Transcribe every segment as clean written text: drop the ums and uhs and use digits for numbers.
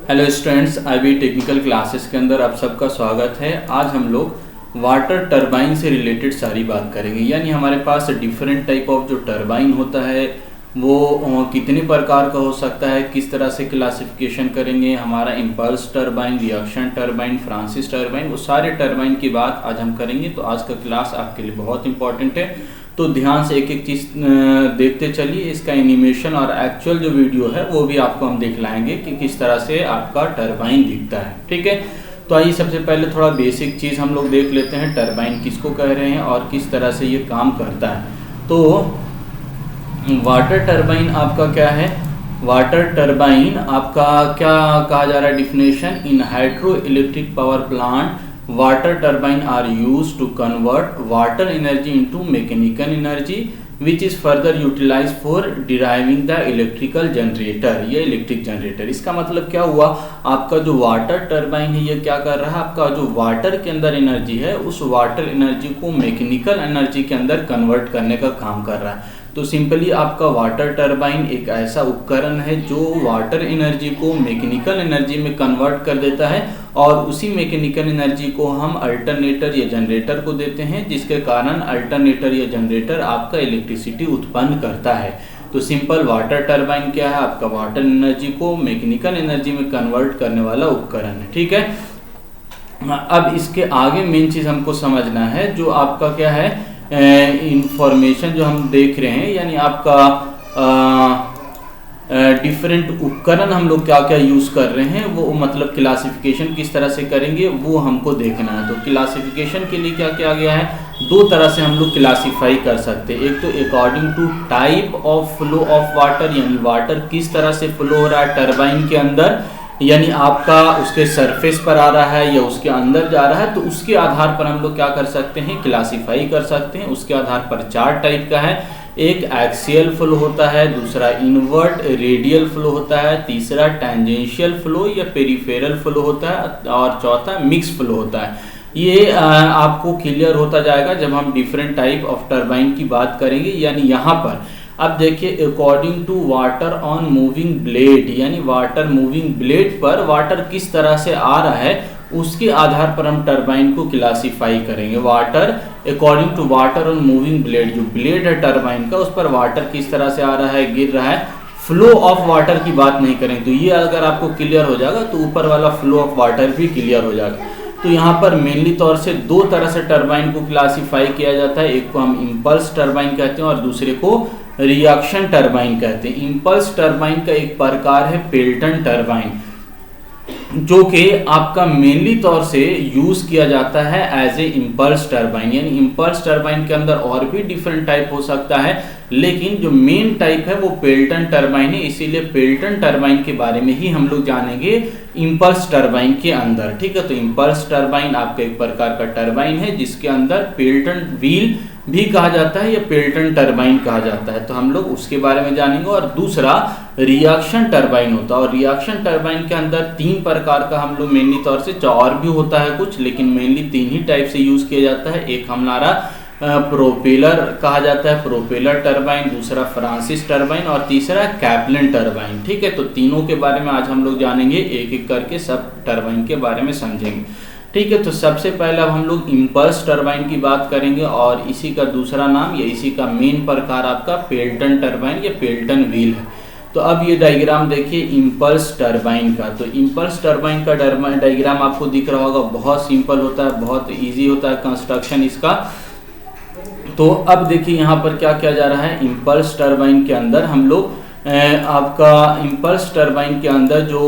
Hello students, IB technical classes के अंदर आप सबका स्वागत है। आज हम लोग वाटर टरबाइन से रिलेटेड सारी बात करेंगे। यानी हमारे पास डिफरेंट टाइप ऑफ जो टरबाइन होता है वो कितने प्रकार का हो सकता है, किस तरह से क्लासिफिकेशन करेंगे, हमारा impulse turbine, reaction turbine, Francis turbine, वो सारे टरबाइन की बात आज हम करेंगे। तो आज का क्लास आपके लिए बहुत इंपॉर्टेंट है, तो ध्यान से एक एक चीज़ देखते चलिए। इसका एनिमेशन और एक्चुअल जो वीडियो है वो भी आपको हम दिखलाएंगे कि किस तरह से आपका टरबाइन दिखता है। ठीक है, तो आइए सबसे पहले थोड़ा बेसिक चीज़ हम लोग देख लेते हैं, टरबाइन किसको कह रहे हैं और किस तरह से ये काम करता है। तो वाटर टरबाइन आपका क्या है? वाटर टरबाइन आपका क्या कहा जा रहा है definition? In hydro electric power plant water turbine are used to convert water energy into mechanical energy which is further utilized for deriving the electrical generator। ये इलेक्ट्रिक जनरेटर, इसका मतलब क्या हुआ? आपका जो वाटर टरबाइन है ये क्या कर रहा है? आपका जो वाटर के अंदर एनर्जी है उस वाटर एनर्जी को मैकेनिकल एनर्जी के अंदर कन्वर्ट करने का काम कर रहा है। तो सिंपली आपका वाटर टरबाइन एक ऐसा उपकरण है जो वाटर एनर्जी को मैकेनिकल एनर्जी में कन्वर्ट कर देता है और उसी मैकेनिकल एनर्जी को हम अल्टरनेटर या जनरेटर को देते हैं, जिसके कारण अल्टरनेटर या जनरेटर आपका इलेक्ट्रिसिटी उत्पन्न करता है। तो सिंपल वाटर टरबाइन क्या है? आपका वाटर एनर्जी को मैकेनिकल एनर्जी में कन्वर्ट करने वाला उपकरण है। ठीक है, अब इसके आगे मेन चीज़ हमको समझना है, जो आपका क्या है इंफॉर्मेशन जो हम देख रहे हैं, यानी आपका डिफरेंट उपकरण हम लोग क्या क्या यूज़ कर रहे हैं, वो मतलब क्लासिफिकेशन किस तरह से करेंगे वो हमको देखना है। तो क्लासिफिकेशन के लिए क्या किया गया है? दो तरह से हम लोग क्लासीफाई कर सकते हैं। एक तो according to type of flow of water, यानी वाटर किस तरह से फ्लो हो रहा है टरबाइन के अंदर, यानी आपका उसके सरफेस पर आ रहा है या उसके अंदर जा रहा है, तो उसके आधार पर हम लोग क्या कर सकते हैं? क्लासीफाई कर सकते हैं। उसके आधार पर चार टाइप का है, एक एक्सियल फ्लो होता है, दूसरा इनवर्ट रेडियल फ्लो होता है, तीसरा टेंजेंशियल फ्लो या पेरिफेरल फ्लो होता है और चौथा मिक्स फ्लो होता है। ये आपको क्लियर होता जाएगा जब हम डिफरेंट टाइप ऑफ टरबाइन की बात करेंगे। यानी यहाँ पर अब देखिए, according to water on moving blade, यानी वाटर मूविंग ब्लेड पर वाटर किस तरह से आ रहा है उसके आधार पर हम टरबाइन को क्लासीफाई करेंगे। Water according to water on moving blade, जो ब्लेड है टरबाइन का उस पर वाटर किस तरह से आ रहा है, गिर रहा है। फ्लो ऑफ वाटर की बात नहीं करें तो ये अगर आपको क्लियर हो जाएगा तो ऊपर वाला फ्लो ऑफ वाटर भी क्लियर हो जाएगा। तो यहाँ पर मेनली तौर से दो तरह से टरबाइन को क्लासीफाई किया जाता है, एक को हम इम्पल्स टरबाइन कहते हैं और दूसरे को रिएक्शन टरबाइन कहते हैं। इम्पल्स टरबाइन का एक प्रकार है पेल्टन टरबाइन, जो कि आपका मेनली तौर से यूज किया जाता है एज ए इम्पल्स टरबाइन। यानी इम्पल्स टरबाइन के अंदर और भी डिफरेंट टाइप हो सकता है, लेकिन जो मेन टाइप है वो पेल्टन टरबाइन है, इसीलिए पेल्टन टरबाइन के बारे में ही हम लोग जानेंगे इम्पल्स टरबाइन के अंदर। ठीक है, तो इम्पल्स टरबाइन आपका एक प्रकार का टरबाइन है जिसके अंदर पेल्टन व्हील भी कहा जाता है या पेल्टन टरबाइन कहा जाता है, तो हम लोग उसके बारे में जानेंगे। और दूसरा रिएक्शन टरबाइन होता है, और रिएक्शन टरबाइन के अंदर तीन प्रकार का हम लोग मेनली तौर से, और भी होता है कुछ, लेकिन मेनली तीन ही टाइप से यूज किया जाता है। एक हमारा प्रोपेलर कहा जाता है, प्रोपेलर टरबाइन, दूसरा फ्रांसिस टरबाइन और तीसरा कैप्लन टरबाइन। ठीक है, तो तीनों के बारे में आज हम लोग जानेंगे, एक एक करके सब टरबाइन के बारे में समझेंगे। ठीक है, तो सबसे पहले अब हम लोग इम्पल्स टरबाइन की बात करेंगे और इसी का दूसरा नाम या इसी का मेन प्रकार आपका पेल्टन टरबाइन या पेल्टन व्हील है। तो अब ये डायग्राम देखिए इम्पल्स टरबाइन का। तो इम्पल्स टरबाइन का डायग्राम आपको दिख रहा होगा, बहुत सिंपल होता है, बहुत इजी होता है कंस्ट्रक्शन इसका। तो अब देखिए यहाँ पर क्या किया जा रहा है, इम्पल्स टरबाइन के अंदर हम लोग आपका इम्पल्स टरबाइन के अंदर जो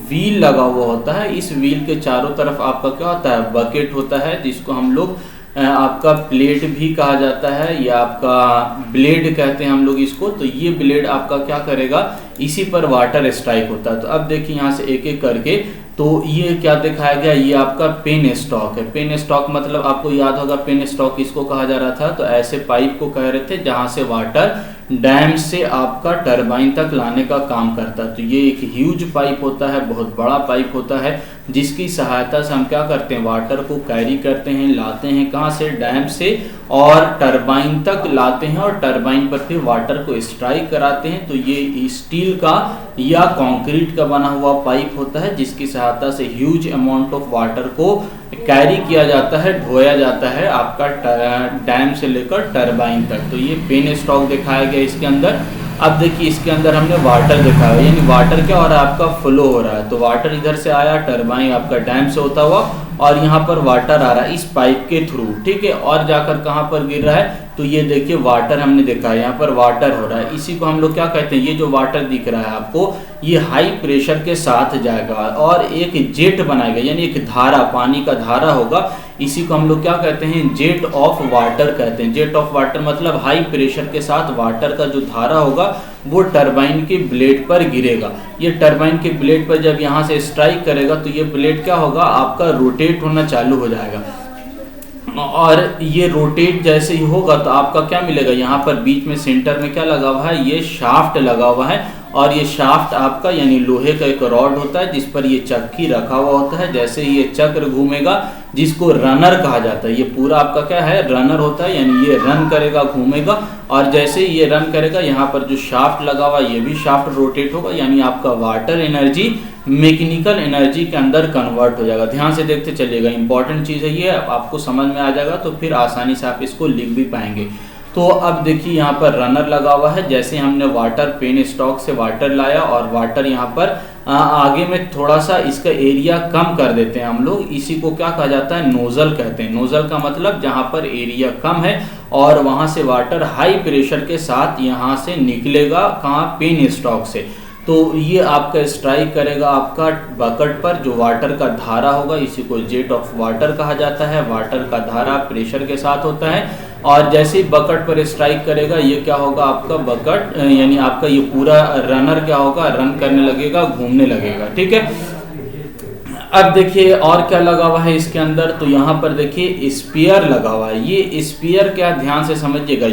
व्हील लगा हुआ होता है, इस व्हील के चारों तरफ आपका क्या होता है, बकेट होता है, जिसको हम लोग आपका प्लेट भी कहा जाता है या आपका ब्लेड कहते हैं हम लोग इसको। तो ये ब्लेड आपका क्या करेगा, इसी पर वाटर स्ट्राइक होता है। तो अब देखिए यहाँ से एक एक करके, तो ये क्या दिखाया गया, ये आपका पेन स्टॉक है। पेन स्टॉक मतलब आपको याद होगा पेन स्टॉक किसको कहा जा रहा था, तो ऐसे पाइप को कह रहे थे जहाँ से वाटर डैम से आपका टरबाइन तक लाने का काम करता है। तो ये एक ह्यूज पाइप होता है, बहुत बड़ा पाइप होता है, जिसकी सहायता से हम क्या करते हैं, वाटर को कैरी करते हैं, लाते हैं कहाँ से, डैम से, और टरबाइन तक लाते हैं और टरबाइन पर फिर वाटर को स्ट्राइक कराते हैं। तो ये स्टील का या कंक्रीट का बना हुआ पाइप होता है, जिसकी सहायता से ह्यूज अमाउंट ऑफ वाटर को कैरी किया जाता है, ढोया जाता है आपका डैम से लेकर टरबाइन तक। तो ये पेन स्टॉक दिखाया गया इसके अंदर। अब देखिए इसके अंदर हमने वाटर दिखाया, यानी वाटर क्या हो रहा है, आपका फ्लो हो रहा है। तो वाटर इधर से आया, टरबाइन आपका डैम से होता हुआ, और यहाँ पर वाटर आ रहा है इस पाइप के थ्रू, ठीक है, और जाकर कहाँ पर गिर रहा है, तो ये देखिए वाटर हमने देखा है, यहाँ पर वाटर हो रहा है। इसी को हम लोग क्या कहते हैं, ये जो वाटर दिख रहा है आपको, ये हाई प्रेशर के साथ जाएगा और एक जेट बनाएगा, यानी एक धारा, पानी का धारा होगा। इसी को हम लोग क्या कहते हैं, जेट ऑफ वाटर कहते हैं। जेट ऑफ वाटर मतलब हाई प्रेशर के साथ वाटर का जो धारा होगा वो टरबाइन के ब्लेड पर गिरेगा। ये टरबाइन के ब्लेड पर जब यहाँ से स्ट्राइक करेगा तो ये ब्लेड क्या होगा, आपका रोटेट होना चालू हो जाएगा, और ये रोटेट जैसे ही होगा तो आपका क्या मिलेगा, यहाँ पर बीच में सेंटर में क्या लगा हुआ है, ये शाफ्ट लगा हुआ है, और ये शाफ्ट आपका यानी लोहे का एक रॉड होता है जिस पर ये चक्की रखा हुआ होता है। जैसे ही ये चक्र घूमेगा, जिसको रनर कहा जाता है, ये पूरा आपका क्या है, रनर होता है, यानी ये रन करेगा, घूमेगा, और जैसे ही ये रन करेगा, यहाँ पर जो शाफ्ट लगा हुआ ये भी शाफ्ट रोटेट होगा, यानी आपका वाटर एनर्जी मैकेनिकल एनर्जी के अंदर कन्वर्ट हो जाएगा। ध्यान से देखते चलिएगा, इंपॉर्टेंट चीज़ है ये, आपको समझ में आ जाएगा तो फिर आसानी से आप इसको लिख भी पाएंगे। तो अब देखिए यहाँ पर रनर लगा हुआ है, जैसे हमने वाटर पेन स्टॉक से वाटर लाया और वाटर यहाँ पर आगे में थोड़ा सा इसका एरिया कम कर देते हैं हम लोग, इसी को क्या कहा जाता है, नोजल कहते हैं। नोजल का मतलब जहाँ पर एरिया कम है और वहाँ से वाटर हाई प्रेशर के साथ यहाँ से निकलेगा, कहाँ, पेन स्टॉक से। तो ये आपका स्ट्राइक करेगा आपका बकेट पर, जो वाटर का धारा होगा, इसी को जेट ऑफ वाटर कहा जाता है। वाटर का धारा प्रेशर के साथ होता है, और जैसे ही बकेट पर स्ट्राइक करेगा, ये क्या होगा, आपका बकेट यानी आपका ये पूरा रनर क्या होगा, रन करने लगेगा, घूमने लगेगा, ठीक है। अब देखिए और क्या लगा हुआ है इसके अंदर, तो यहाँ पर देखिए स्पीयर लगा हुआ है। ये स्पीयर क्या, ध्यान से समझिएगा,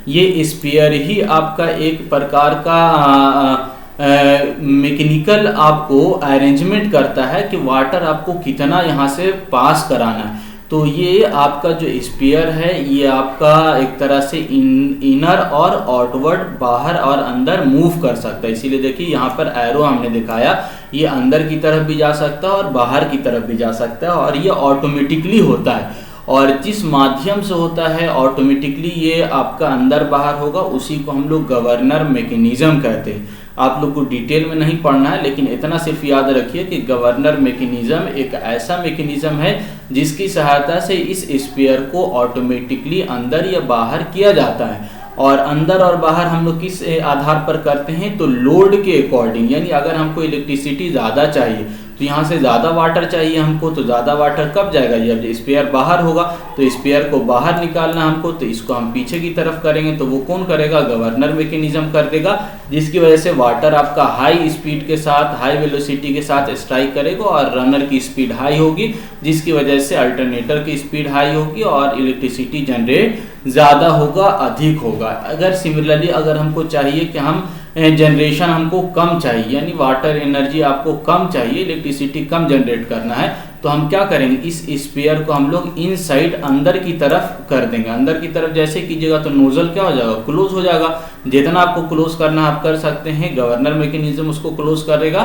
ये स्पीयर ही आपका एक प्रकार का मैकेनिकल आपको अरेंजमेंट करता है कि वाटर आपको कितना यहाँ से पास कराना है। तो ये आपका जो स्पीयर है, ये आपका एक तरह से इनर और आउटवर्ड, बाहर और अंदर मूव कर सकता है। इसीलिए देखिए यहाँ पर एरो हमने दिखाया, ये अंदर की तरफ भी जा सकता है और बाहर की तरफ भी जा सकता है, और ये ऑटोमेटिकली होता है। और जिस माध्यम से होता है ऑटोमेटिकली ये आपका अंदर बाहर होगा, उसी को हम लोग गवर्नर मैकेनिज्म कहते हैं। आप लोग को डिटेल में नहीं पढ़ना है, लेकिन इतना सिर्फ याद रखिए कि गवर्नर मैकेनिज्म एक ऐसा मैकेनिज्म है जिसकी सहायता से इस स्फीयर को ऑटोमेटिकली अंदर या बाहर किया जाता है। और अंदर और बाहर हम लोग किस आधार पर करते हैं, तो लोड के अकॉर्डिंग, यानी अगर हमको इलेक्ट्रिसिटी ज़्यादा चाहिए तो यहाँ से ज़्यादा वाटर चाहिए हमको, तो ज़्यादा वाटर कब जाएगा, जब स्पेयर बाहर होगा, तो स्पेयर को बाहर निकालना हमको, तो इसको हम पीछे की तरफ करेंगे, तो वो कौन करेगा, गवर्नर मैकेनिज्म कर देगा, जिसकी वजह से वाटर आपका हाई स्पीड के साथ, हाई वेलोसिटी के साथ स्ट्राइक करेगा, और रनर की स्पीड हाई होगी, जिसकी वजह से अल्टरनेटर की स्पीड हाई होगी और इलेक्ट्रिसिटी जनरेट ज़्यादा होगा, अधिक होगा। अगर सिमिलरली अगर हमको चाहिए कि हम जनरेशन हमको कम चाहिए, यानी वाटर एनर्जी आपको कम चाहिए, इलेक्ट्रिसिटी कम जनरेट करना है, तो हम क्या करेंगे, इस स्पेयर को हम लोग इनसाइड अंदर की तरफ कर देंगे। अंदर की तरफ जैसे कीजिएगा तो नोजल क्या हो जाएगा, क्लोज हो जाएगा। जितना आपको क्लोज करना आप कर सकते हैं, गवर्नर मैकेनिज्म उसको क्लोज करेगा।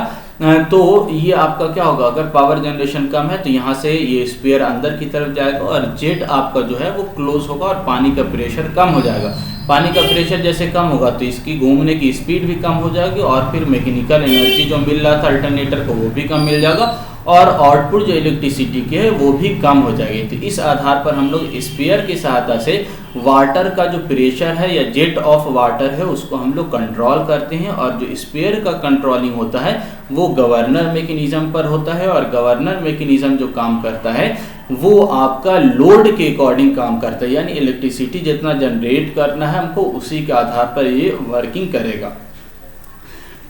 तो ये आपका क्या होगा, अगर पावर जनरेशन कम है तो यहाँ से ये स्पेयर अंदर की तरफ जाएगा और जेट आपका जो है वो क्लोज होगा और पानी का प्रेशर कम हो जाएगा। पानी का प्रेशर जैसे कम होगा तो इसकी घूमने की स्पीड भी कम हो जाएगी, और फिर मैकेनिकल एनर्जी जो मिल रहा था अल्टरनेटर को वो भी कम मिल जाएगा, और आउटपुट जो इलेक्ट्रिसिटी के है वो भी कम हो जाएगी। तो इस आधार पर हम लोग स्पेयर की सहायता से वाटर का जो प्रेशर है या जेट ऑफ वाटर है उसको हम लोग कंट्रोल करते हैं, और जो स्पेयर का कंट्रोलिंग होता है वो गवर्नर मैकेनिज्म पर होता है। और गवर्नर मैकेनिज्म जो काम करता है वो आपका लोड के अकॉर्डिंग काम करता है, यानी इलेक्ट्रिसिटी जितना जनरेट करना है हमको उसी के आधार पर ये वर्किंग करेगा।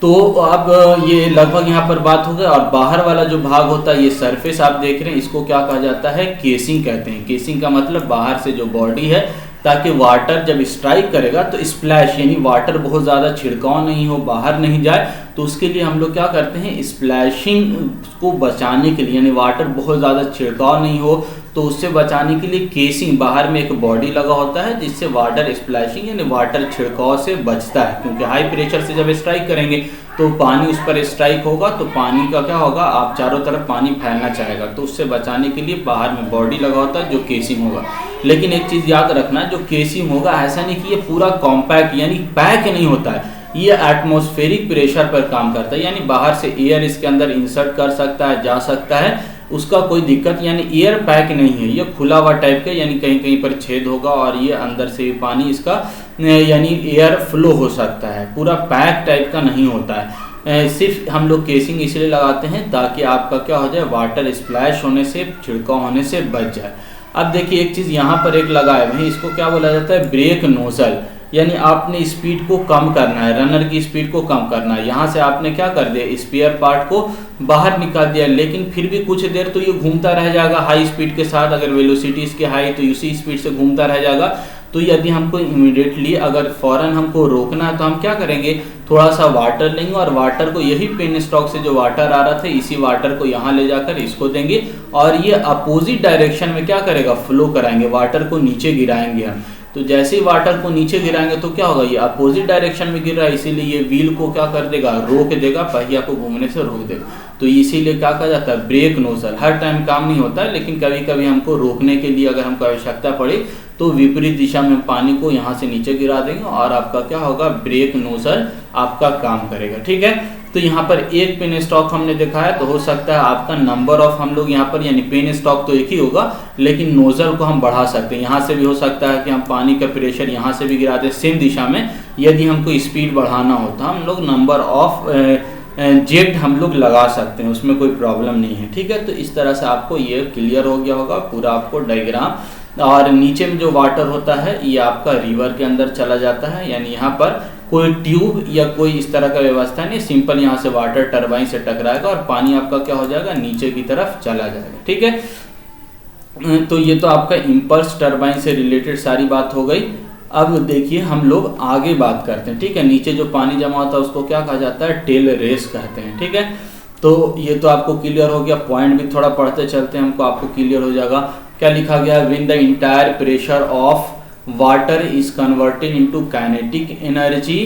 तो अब ये लगभग यहाँ पर बात हो गई। और बाहर वाला जो भाग होता है, ये सरफेस आप देख रहे हैं, इसको क्या कहा जाता है, केसिंग कहते हैं। केसिंग का मतलब बाहर से जो बॉडी है, ताकि वाटर जब स्ट्राइक करेगा तो स्प्लैश यानी वाटर बहुत ज़्यादा छिड़काव नहीं हो, बाहर नहीं जाए। तो उसके लिए हम लोग क्या करते हैं, स्प्लैशिंग को बचाने के लिए, यानी वाटर बहुत ज़्यादा छिड़काव नहीं हो तो उससे बचाने के लिए केसिंग, बाहर में एक बॉडी लगा होता है जिससे वाटर स्प्लैशिंग यानी वाटर छिड़काव से बचता है। क्योंकि हाई प्रेशर से जब स्ट्राइक करेंगे तो पानी उस पर स्ट्राइक होगा तो पानी का क्या होगा, आप चारों तरफ पानी फैलना चाहेगा, तो उससे बचाने के लिए बाहर में बॉडी लगा होता है जो केसिंग होगा। लेकिन एक चीज़ याद रखना, जो केसिंग होगा ऐसा नहीं कि ये पूरा कॉम्पैक्ट यानी पैक नहीं होता है, ये एटमॉस्फेरिक प्रेशर पर काम करता है, यानी बाहर से एयर इसके अंदर इंसर्ट कर सकता है, जा सकता है, उसका कोई दिक्कत, यानी एयर पैक नहीं है, ये खुला हुआ टाइप का, यानी कहीं कहीं पर छेद होगा और ये अंदर से पानी इसका यानी एयर फ्लो हो सकता है, पूरा पैक टाइप का नहीं होता है। सिर्फ हम लोग केसिंग इसलिए लगाते हैं ताकि आपका क्या हो जाए, वाटर स्प्लैश होने से, छिड़काव होने से बच जाए। अब देखिए एक चीज़ यहाँ पर एक लगाए हुए हैं, इसको क्या बोला जाता है, ब्रेक नोजल, यानी आपने स्पीड को कम करना है, रनर की स्पीड को कम करना है। यहाँ से आपने क्या कर दिया, स्पेयर पार्ट को बाहर निकाल दिया, लेकिन फिर भी कुछ देर तो ये घूमता रह जाएगा हाई स्पीड के साथ, अगर वेलोसिटी इसके हाई तो उसी स्पीड से घूमता रह जाएगा। तो यदि हमको इमीडिएटली अगर फ़ौरन हमको रोकना है तो हम क्या करेंगे, थोड़ा सा वाटर लेंगे और वाटर को यही पेन स्टॉक से जो वाटर आ रहा था इसी वाटर को यहाँ ले जाकर इसको देंगे और ये अपोजिट डायरेक्शन में क्या करेगा, फ्लो कराएंगे, वाटर को नीचे गिराएंगे हम। तो जैसे ही वाटर को नीचे गिराएंगे तो क्या होगा, ये अपोजिट डायरेक्शन में गिर रहा है, इसीलिए ये व्हील को क्या कर देगा, रोक देगा, पहिया को घूमने से रोक देगा। तो इसीलिए क्या कहा जाता है, ब्रेक नोजल। हर टाइम काम नहीं होता है, लेकिन कभी कभी हमको रोकने के लिए अगर हमको आवश्यकता पड़े तो विपरीत दिशा में पानी को यहाँ से नीचे गिरा देंगे और आपका क्या होगा, ब्रेक नोजल आपका काम करेगा। ठीक है, तो यहाँ पर एक पेन स्टॉक हमने देखा है, तो हो सकता है आपका नंबर ऑफ हम लोग यहाँ पर यानी पेन स्टॉक तो एक ही होगा, लेकिन नोजल को हम बढ़ा सकते हैं। यहाँ से भी हो सकता है कि हम पानी का प्रेशर यहाँ से भी गिरा दें सेम दिशा में। यदि हमको स्पीड बढ़ाना हो तो हम लोग नंबर ऑफ जेट हम लोग लगा सकते हैं, उसमें कोई प्रॉब्लम नहीं है। ठीक है, तो इस तरह से आपको ये क्लियर हो गया होगा पूरा आपको डायग्राम। और नीचे में जो वाटर होता है ये आपका रिवर के अंदर चला जाता है, यानी यहाँ पर कोई ट्यूब या कोई इस तरह का व्यवस्था नहीं, सिंपल यहाँ से वाटर टरबाइन से टकराएगा और पानी आपका क्या हो जाएगा, नीचे की तरफ चला जाएगा। ठीक है, तो ये तो आपका इम्पल्स टरबाइन से रिलेटेड सारी बात हो गई। अब देखिए हम लोग आगे बात करते हैं। ठीक है, नीचे जो पानी जमा होता है उसको क्या कहा जाता है, टेल रेस कहते हैं। ठीक है, तो ये तो आपको क्लियर हो गया, पॉइंट भी थोड़ा पढ़ते चलते हैं, हमको आपको क्लियर हो जाएगा। क्या लिखा गया, when the entire pressure of water is converted into kinetic energy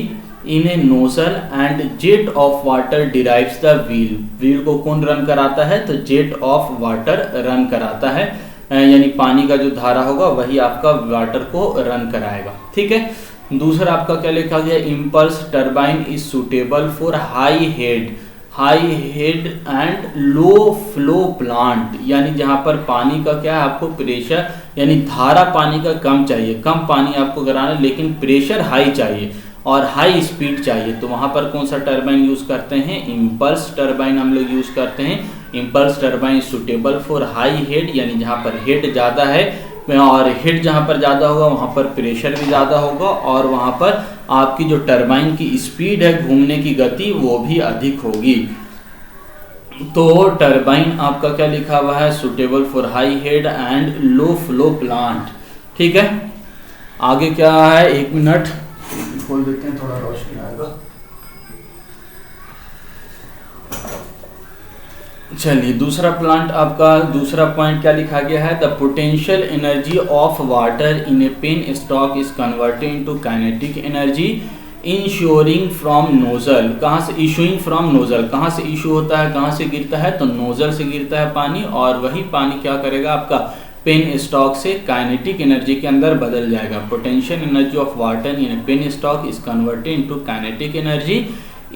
in A nozzle and jet of water derives the wheel. Wheel को कौन रन कराता है, तो जेट ऑफ वाटर रन कराता है, यानी पानी का जो धारा होगा वही आपका वाटर को रन कराएगा। ठीक है, दूसरा आपका क्या लिखा गया, impulse turbine is suitable for high head and low flow plant, यानी जहाँ पर पानी का क्या है, आपको प्रेशर यानी धारा पानी का कम चाहिए, कम पानी आपको कराना, लेकिन प्रेशर हाई चाहिए और हाई स्पीड चाहिए, तो वहाँ पर कौन सा टरबाइन यूज़ करते हैं, इम्पल्स टरबाइन हम लोग यूज़ करते हैं। Impulse turbine suitable for high head, यानी जहाँ पर हेड ज़्यादा है और हेड जहाँ पर ज़्यादा होगा वहाँ पर प्रेशर भी ज़्यादा होगा और वहाँ पर आपकी जो टरबाइन की स्पीड है, घूमने की गति, वो भी अधिक होगी। तो टरबाइन आपका क्या लिखा हुआ है, suitable for high head and low flow plant. ठीक है, आगे क्या है, 1 मिनट खोल देते हैं, थोड़ा रोशनी आएगा। चलिए, दूसरा प्लांट आपका दूसरा पॉइंट क्या लिखा गया है, the potential energy of water in a penstock is converted into kinetic energy ensuring from nozzle. कहाँ से, इशूइंग फ्रॉम नोजल, कहाँ से इशू होता है, कहाँ से गिरता है, तो नोजल से गिरता है पानी और वही पानी क्या करेगा, आपका पेन स्टॉक से काइनेटिक एनर्जी के अंदर बदल जाएगा। Potential energy of water in a penstock is converted into kinetic energy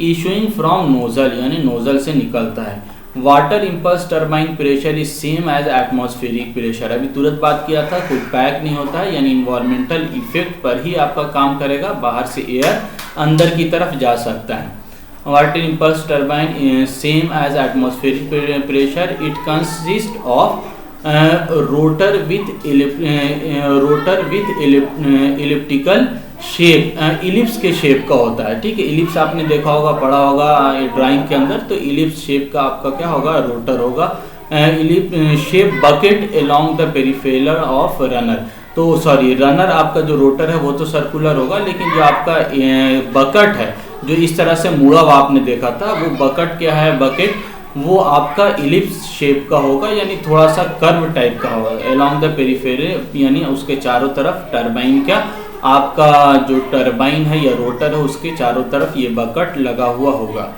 issuing from nozzle, यानी नोजल से निकलता है। Water impulse turbine pressure is same as atmospheric pressure, अभी तुरंत बात किया था, कोई पैक नहीं होता है, यानी इन्वायरमेंटल इफेक्ट पर ही आपका काम करेगा, बाहर से एयर अंदर की तरफ जा सकता है। Water impulse turbine same as atmospheric pressure, it consist of rotor with elliptical shape, ellipse के शेप का होता है। ठीक है, इलिप्स आपने देखा होगा, पढ़ा होगा ड्राइंग के अंदर, तो इलिप्स शेप का आपका क्या होगा, रोटर होगा। Ellipse shape bucket along the peripheral of runner, तो सॉरी, रनर आपका जो रोटर है वो तो सर्कुलर होगा, लेकिन जो आपका बकेट है जो इस तरह से मुड़ा हुआ आपने देखा था, वो बकेट क्या है, बकेट वो आपका इलिप्स शेप का होगा, यानी थोड़ा सा कर्व टाइप का होगा अलोंग द पेरिफेरी, यानी उसके चारों तरफ टरबाइन का आपका जो टरबाइन है या रोटर है उसके चारों तरफ ये बकेट लगा हुआ होगा।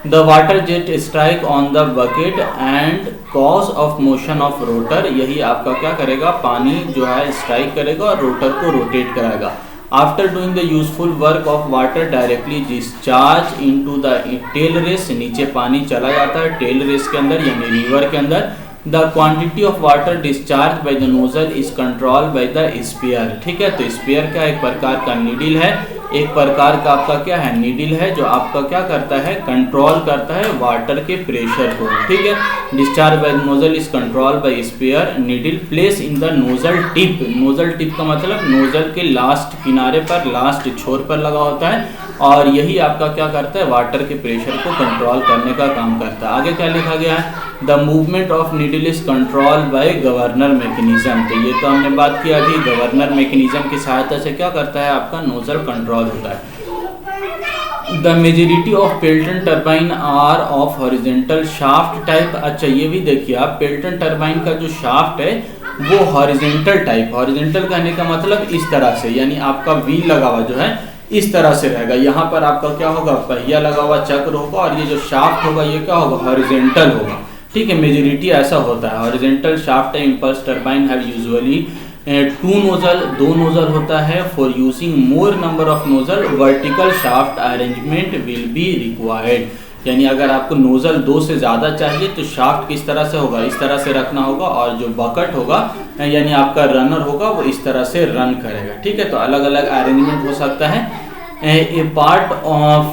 The water jet strike on the bucket and cause of motion of rotor, यही आपका क्या करेगा, पानी जो है स्ट्राइक करेगा और रोटर को रोटेट कराएगा। After doing the useful work of water directly discharge into the tail race, नीचे पानी चला जाता है टेल रेस के अंदर यानी रिवर के अंदर। The quantity of water discharge by the nozzle is control by the spear, ठीक है। तो स्पेयर क्या एक प्रकार का नीडल है, एक प्रकार का आपका क्या है, नीडल है, जो आपका क्या करता है, कंट्रोल करता है वाटर के प्रेशर को, ठीक है। Discharge by nozzle is control by spear needle place in the nozzle tip, nozzle tip का मतलब नोजल के लास्ट किनारे पर, लास्ट छोर पर लगा होता है, और यही आपका क्या करता है, वाटर के प्रेशर को कंट्रोल करने का काम करता है। आगे क्या लिखा गया है, the movement of needle is control by governor mechanism, तो ये तो हमने बात की अभी, गवर्नर मैकेनिज्म की सहायता से क्या करता है, आपका नोजल कंट्रोल होता है। The majority of Pelton turbine are of horizontal shaft type, अच्छा ये भी देखिए आप, पेल्टन टरबाइन का जो शाफ्ट है वो हॉरिजेंटल टाइप, हॉरिजेंटल कहने का मतलब इस तरह से, यानी आपका व्हील लगा हुआ जो है इस तरह से रहेगा, यहाँ पर आपका क्या होगा, पहिया लगा हुआ चक्र होगा, और ये जो शाफ्ट होगा ये क्या होगा, हॉरिजेंटल होगा, ठीक है। मेजॉरिटी ऐसा होता है, horizontal shaft impulse turbine have usually to nozzle, दो नोजल होता है। For using more number of nozzle vertical shaft arrangement will be required, यानी अगर आपको नोजल दो से ज़्यादा चाहिए तो शाफ्ट किस तरह से होगा, इस तरह से रखना होगा, और जो बकेट होगा यानी आपका रनर होगा वो इस तरह से रन करेगा, ठीक है। तो अलग अलग अरेंजमेंट हो सकता है। ए पार्ट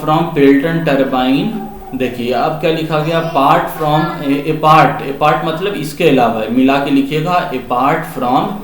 फ्रॉम पेल्टन टरबाइन, देखिए अब क्या लिखा गया, पार्ट फ्रॉम ए पार्ट मतलब इसके अलावा, मिला के लिखिएगा, apart from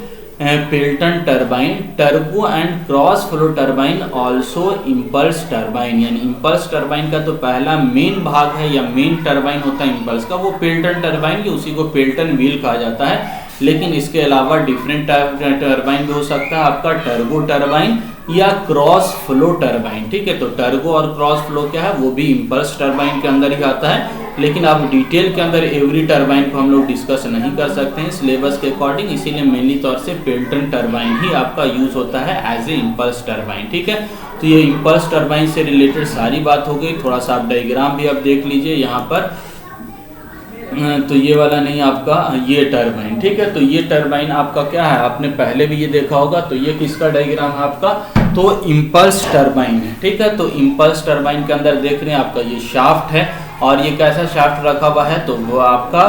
Pelton turbine turbo and cross flow turbine also impulse turbine, यानी इम्पल्स टरबाइन का तो पहला मेन भाग है या मेन टरबाइन होता है इम्पल्स का, वो पेल्टन टरबाइन की, उसी को पेल्टन व्हील कहा जाता है। लेकिन इसके अलावा डिफरेंट टरबाइन भी हो सकता है, आपका टर्बो टरबाइन या क्रॉस फ्लो टरबाइन, ठीक है। तो टर्बो और क्रॉस फ्लो क्या है, वो भी इम्पल्स टरबाइन के अंदर ही आता है, लेकिन आप डिटेल के अंदर एवरी टरबाइन को हम लोग डिस्कस नहीं कर सकते हैं सिलेबस के अकॉर्डिंग, इसीलिए मेनली तौर से पेल्टन टरबाइन ही आपका यूज होता है एज ए इम्पल्स टरबाइन, ठीक है। तो ये इम्पल्स टरबाइन से रिलेटेड सारी बात हो गई। थोड़ा सा आप डायग्राम भी आप देख लीजिए यहाँ पर, तो ये वाला नहीं आपका, ये टरबाइन, ठीक है। तो ये टरबाइन आपका क्या है, आपने पहले भी ये देखा होगा, तो ये किसका डायग्राम है आपका, तो इम्पल्स टरबाइन है, ठीक है। तो इम्पल्स टरबाइन के अंदर देख रहे हैं आपका ये शाफ्ट है, और ये कैसा शाफ्ट रखा हुआ है, तो वो आपका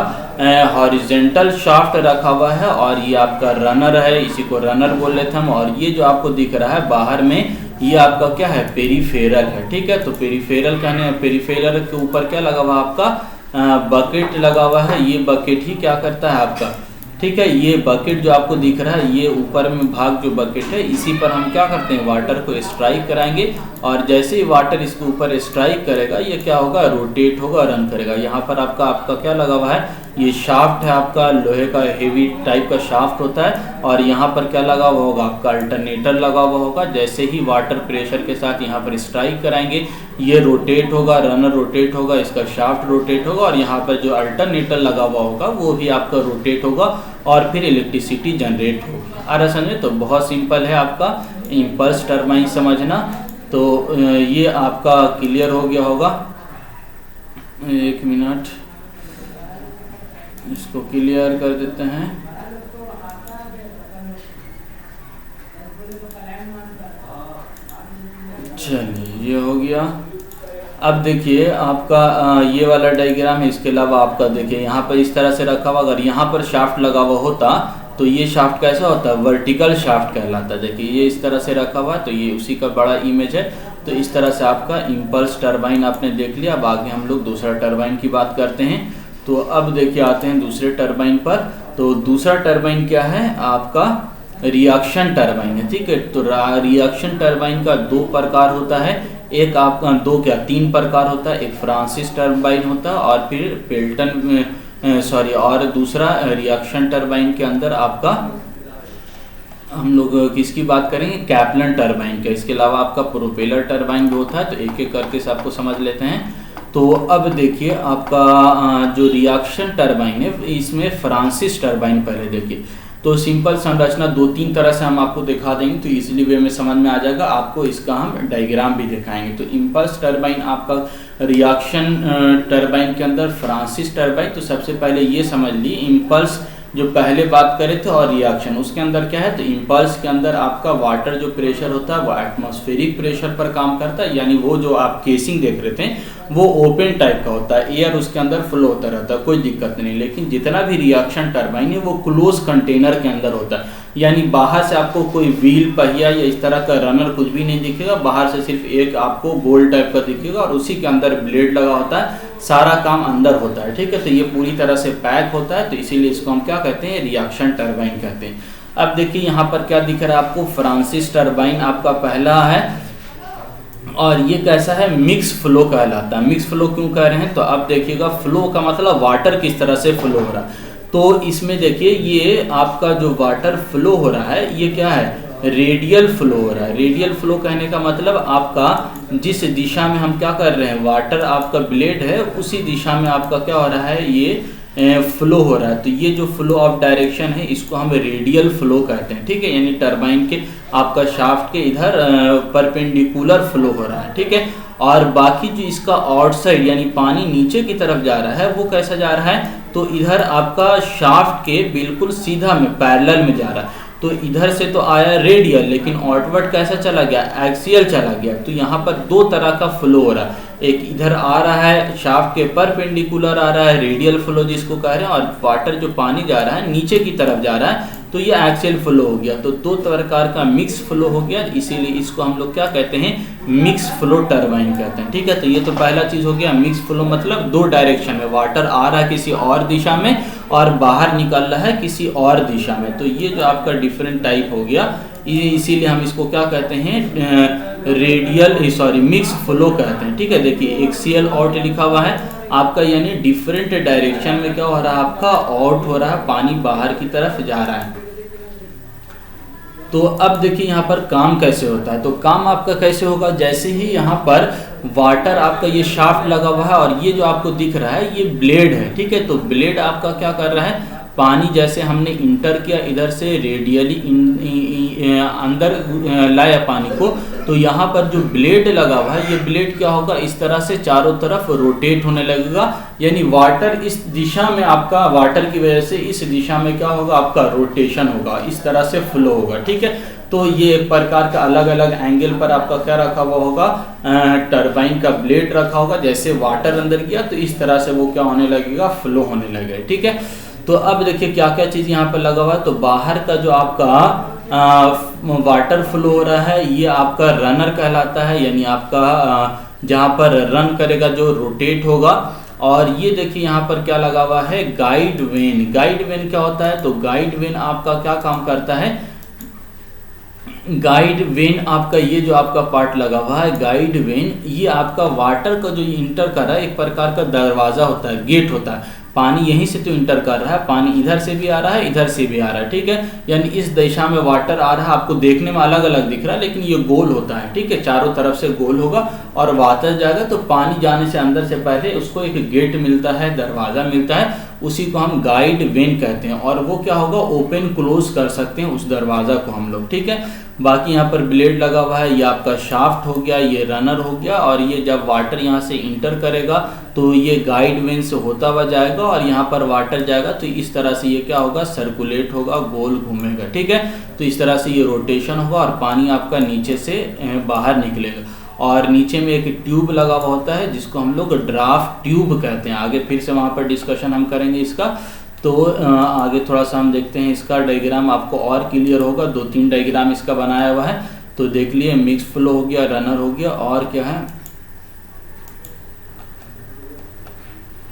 हॉरिजेंटल शाफ्ट रखा हुआ है, और ये आपका रनर है, इसी को रनर बोल लेते हम। और ये जो आपको दिख रहा है बाहर में, ये आपका क्या है, पेरीफेरल है, ठीक है। तो पेरीफेरल कहने, पेरीफेरल के ऊपर क्या लगा हुआ आपका, बकेट लगा हुआ है, ये बकेट ही क्या करता है आपका, ठीक है। ये बकेट जो आपको दिख रहा है, ये ऊपर में भाग जो बकेट है, इसी पर हम क्या करते हैं, वाटर को स्ट्राइक कराएंगे, और जैसे ही वाटर इसके ऊपर स्ट्राइक करेगा ये क्या होगा, रोटेट होगा, रन करेगा। यहाँ पर आपका क्या लगा हुआ है, ये शाफ्ट है आपका, लोहे का हेवी टाइप का शाफ्ट होता है, और यहाँ पर क्या लगा हुआ होगा, आपका अल्टरनेटर लगा हुआ होगा। जैसे ही वाटर प्रेशर के साथ यहाँ पर स्ट्राइक कराएंगे ये रोटेट होगा, रनर रोटेट होगा, इसका शाफ्ट रोटेट होगा, और यहाँ पर जो अल्टरनेटर लगा हुआ होगा वो भी आपका रोटेट होगा, और फिर इलेक्ट्रिसिटी जनरेट होगी। आ रहा समझे, तो बहुत सिंपल है आपका इम्पल्स टरबाइन समझना। तो ये आपका क्लियर हो गया होगा। एक मिनट, इसको क्लियर कर देते हैं। चलिए ये हो गया। अब देखिए आपका ये वाला डायग्राम है, इसके अलावा आपका देखिए यहाँ पर इस तरह से रखा हुआ, अगर यहाँ पर शाफ्ट लगा हुआ होता तो ये शाफ्ट कैसा होता है, वर्टिकल शाफ्ट कहलाता है। देखिए ये इस तरह से रखा हुआ है, तो ये उसी का बड़ा इमेज है। तो इस तरह से आपका इम्पल्स टरबाइन आपने देख लिया। अब आगे हम लोग दूसरा टरबाइन की बात करते हैं। तो अब देखिए आते हैं दूसरे टरबाइन पर। तो दूसरा टरबाइन क्या है आपका, रिएक्शन टरबाइन है, ठीक है। तो रिएक्शन टरबाइन का दो प्रकार होता है, एक आपका दो क्या तीन प्रकार होता है। एक फ्रांसिस टरबाइन होता है, और फिर पेल्टन और दूसरा रिएक्शन टरबाइन के अंदर आपका हम लोग किसकी बात करेंगे, कैप्लन टरबाइन का। इसके अलावा आपका प्रोपेलर टरबाइन भी होता है, तो एक एक करके से आपको समझ लेते हैं। तो अब देखिए आपका जो रिएक्शन टरबाइन है इसमें फ्रांसिस टरबाइन पहले देखिए। तो सिंपल संरचना 2-3 तरह से हम आपको दिखा देंगे, तो इजीली वे में समझ में आ जाएगा। आपको इसका हम डायग्राम भी दिखाएंगे। तो इम्पल्स टरबाइन आपका रिएक्शन टरबाइन के अंदर फ्रांसिस टरबाइन। तो सबसे पहले ये समझ ली इम्पल्स जो पहले बात करे थे और रिएक्शन उसके अंदर क्या है। तो इम्पल्स के अंदर आपका वाटर जो प्रेशर होता है वो एटमॉस्फेरिक प्रेशर पर काम करता है, यानी वो जो आप केसिंग देख रहे थे वो ओपन टाइप का होता है, एयर उसके अंदर फ्लो होता रहता है, कोई दिक्कत नहीं। लेकिन जितना भी रिएक्शन टरबाइन है वो क्लोज कंटेनर के अंदर होता है, यानी बाहर से आपको कोई व्हील पहिया या इस तरह का रनर कुछ भी नहीं दिखेगा। बाहर से सिर्फ एक आपको गोल टाइप का दिखेगा और उसी के अंदर ब्लेड लगा होता है, सारा काम अंदर होता है, ठीक है। तो ये पूरी तरह से पैक होता है, तो इसीलिए इसको हम क्या कहते हैं, रिएक्शन टरबाइन कहते हैं। अब देखिए यहाँ पर क्या दिख रहा है आपको, फ्रांसिस टरबाइन आपका पहला है और ये कैसा है, मिक्स फ्लो कहलाता है। मिक्स फ्लो क्यों कह रहे हैं, तो अब देखिएगा फ्लो का मतलब वाटर किस तरह से फ्लो हो रहा है। तो इसमें देखिए ये आपका जो वाटर फ्लो हो रहा है ये क्या है, रेडियल फ्लो हो रहा है। रेडियल फ्लो कहने का मतलब आपका जिस दिशा में हम क्या कर रहे हैं, वाटर आपका ब्लेड है उसी दिशा में आपका क्या हो रहा है, ये फ्लो हो रहा है। तो ये जो फ्लो ऑफ डायरेक्शन है इसको हम रेडियल फ्लो कहते हैं, ठीक है। यानी टरबाइन के आपका शाफ्ट के इधर परपेंडिकुलर फ्लो हो रहा है, ठीक है। और बाकी जो इसका आउटसाइड यानी पानी नीचे की तरफ जा रहा है वो कैसा जा रहा है, तो इधर आपका शाफ्ट के बिल्कुल सीधा में पैरेलल में जा रहा है। तो इधर से तो आया रेडियल, लेकिन आउटवर्ड कैसा चला गया, एक्सियल चला गया। तो यहाँ पर दो तरह का फ्लो हो रहा है, एक इधर आ रहा है शाफ्ट के परपेंडिकुलर आ रहा है रेडियल फ्लो जिसको कह रहे हैं, और वाटर जो पानी जा रहा है नीचे की तरफ जा रहा है तो ये एक्सियल फ्लो हो गया। तो दो प्रकार का मिक्स फ्लो हो गया, इसीलिए इसको हम लोग क्या कहते हैं, मिक्स फ्लो टरबाइन कहते हैं, ठीक है। तो ये तो पहला चीज हो गया, मिक्स फ्लो मतलब दो डायरेक्शन में, वाटर आ रहा है किसी और दिशा में और बाहर निकल रहा है किसी और दिशा में। तो ये जो आपका डिफरेंट टाइप हो गया, इसीलिए हम इसको क्या कहते हैं, मिक्स फ्लो कहते हैं, ठीक है। देखिए एक्सियल आउट लिखा हुआ है आपका, यानी डिफरेंट डायरेक्शन में क्या हो रहा है, आपका आउट हो रहा है, पानी बाहर की तरफ जा रहा है। तो अब देखिए यहाँ पर काम कैसे होता है। तो काम आपका कैसे होगा, जैसे ही यहाँ पर वाटर आपका ये शाफ्ट लगा हुआ है और ये जो आपको दिख रहा है ये ब्लेड है, ठीक है। तो ब्लेड आपका क्या कर रहा है, पानी जैसे हमने इंटर किया इधर से रेडियली अंदर लाया पानी को, तो यहाँ पर जो ब्लेड लगा हुआ है ये ब्लेड क्या होगा, इस तरह से चारों तरफ रोटेट होने लगेगा। यानी वाटर इस दिशा में आपका, वाटर की वजह से इस दिशा में क्या होगा, आपका रोटेशन होगा, इस तरह से फ्लो होगा, ठीक है। तो ये एक प्रकार का अलग अलग एंगल पर आपका क्या रखा हुआ होगा, टरबाइन का ब्लेड रखा होगा। जैसे वाटर अंदर गया तो इस तरह से वो क्या होने लगेगा, फ्लो होने लगेगा, ठीक है। तो अब देखिए क्या क्या चीज़ यहाँ पर लगा हुआ है। तो बाहर का जो आपका वाटर फ्लो हो रहा है ये आपका रनर कहलाता है, यानी आपका जहाँ पर रन करेगा जो रोटेट होगा। और ये देखिए यहाँ पर क्या लगा हुआ है, गाइड वेन। गाइड वेन क्या होता है, तो गाइड वेन आपका क्या काम करता है, गाइड वेन आपका ये जो आपका पार्ट लगा हुआ है गाइड वेन, ये आपका वाटर का जो इंटर कर रहा है, एक प्रकार का दरवाजा होता है, गेट होता है। पानी यहीं से तो इंटर कर रहा है, पानी इधर से भी आ रहा है इधर से भी आ रहा है, ठीक है। यानी इस दिशा में वाटर आ रहा है, आपको देखने में अलग अलग दिख रहा है लेकिन ये गोल होता है, ठीक है। चारों तरफ से गोल होगा और वाटर जाएगा तो पानी जाने से अंदर से पहले उसको एक गेट मिलता है, दरवाजा मिलता है, उसी को हम गाइड वेन कहते हैं। और वो क्या होगा, ओपन क्लोज कर सकते हैं उस दरवाजा को हम लोग, ठीक है। बाकी यहाँ पर ब्लेड लगा हुआ है, ये आपका शाफ्ट हो गया, ये रनर हो गया। और ये जब वाटर यहाँ से इंटर करेगा तो ये गाइड वेन से होता हुआ जाएगा और यहाँ पर वाटर जाएगा तो इस तरह से ये क्या होगा, सर्कुलेट होगा, गोल घूमेगा, ठीक है। तो इस तरह से ये रोटेशन होगा और पानी आपका नीचे से बाहर निकलेगा। और नीचे में एक ट्यूब लगा हुआ होता है जिसको हम लोग ड्राफ्ट ट्यूब कहते हैं। आगे फिर से वहाँ पर डिस्कशन हम करेंगे इसका। तो आगे थोड़ा सा हम देखते हैं इसका डायग्राम, आपको और क्लियर होगा। 2-3 डायग्राम इसका बनाया हुआ है, तो देख लिए। मिक्स फ्लो हो गया, रनर हो गया, और क्या है,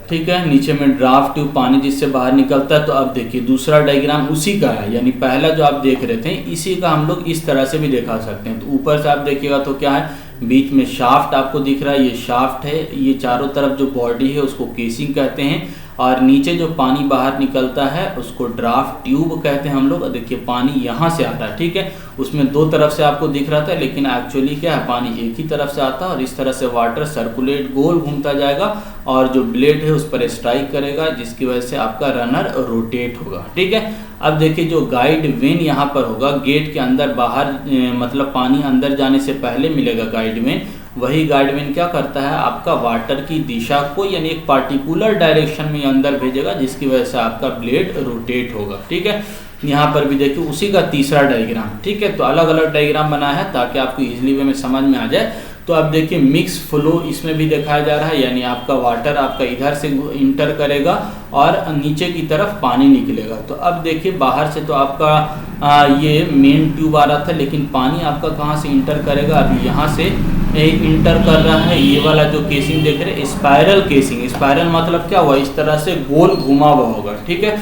ठीक है। नीचे में ड्राफ्ट ट्यूब, पानी जिससे बाहर निकलता है। तो अब देखिए दूसरा डायग्राम उसी का है, यानी पहला जो आप देख रहे थे इसी का हम लोग इस तरह से भी दिखा सकते हैं। तो ऊपर से आप देखिएगा तो क्या है, बीच में शाफ्ट आपको दिख रहा है, ये शाफ्ट है, ये चारों तरफ जो बॉडी है उसको केसिंग कहते हैं। और नीचे जो पानी बाहर निकलता है उसको ड्राफ्ट ट्यूब कहते हैं हम लोग। देखिए पानी यहाँ से आता है, ठीक है, उसमें दो तरफ से आपको दिख रहा था, लेकिन एक्चुअली क्या है, पानी एक ही तरफ से आता है और इस तरह से वाटर सर्कुलेट गोल घूमता जाएगा और जो ब्लेड है उस पर स्ट्राइक करेगा, जिसकी वजह से आपका रनर रोटेट होगा, ठीक है। अब देखिए जो गाइड वेन यहाँ पर होगा, गेट के अंदर बाहर मतलब पानी अंदर जाने से पहले मिलेगा गाइड वेन, वही गाइड वेन क्या करता है, आपका वाटर की दिशा को यानी एक पार्टिकुलर डायरेक्शन में अंदर भेजेगा, जिसकी वजह से आपका ब्लेड रोटेट होगा, ठीक है। यहाँ पर भी देखिए उसी का तीसरा डायग्राम, ठीक है। तो अलग अलग डायग्राम बनाया है ताकि आपको इजीली वे में समझ में आ जाए। तो अब देखिए मिक्स फ्लो इसमें भी दिखाया जा रहा है, यानी आपका वाटर आपका इधर से इंटर करेगा और नीचे की तरफ पानी निकलेगा। तो अब देखिए बाहर से तो आपका ये मेन ट्यूब आ रहा था, लेकिन पानी आपका कहाँ से इंटर करेगा, अभी यहाँ से इंटर कर रहा है। ये वाला जो केसिंग देख रहे हैं स्पाइरल केसिंग, स्पाइरल मतलब क्या हुआ, इस तरह से गोल घुमा हुआ होगा, ठीक है।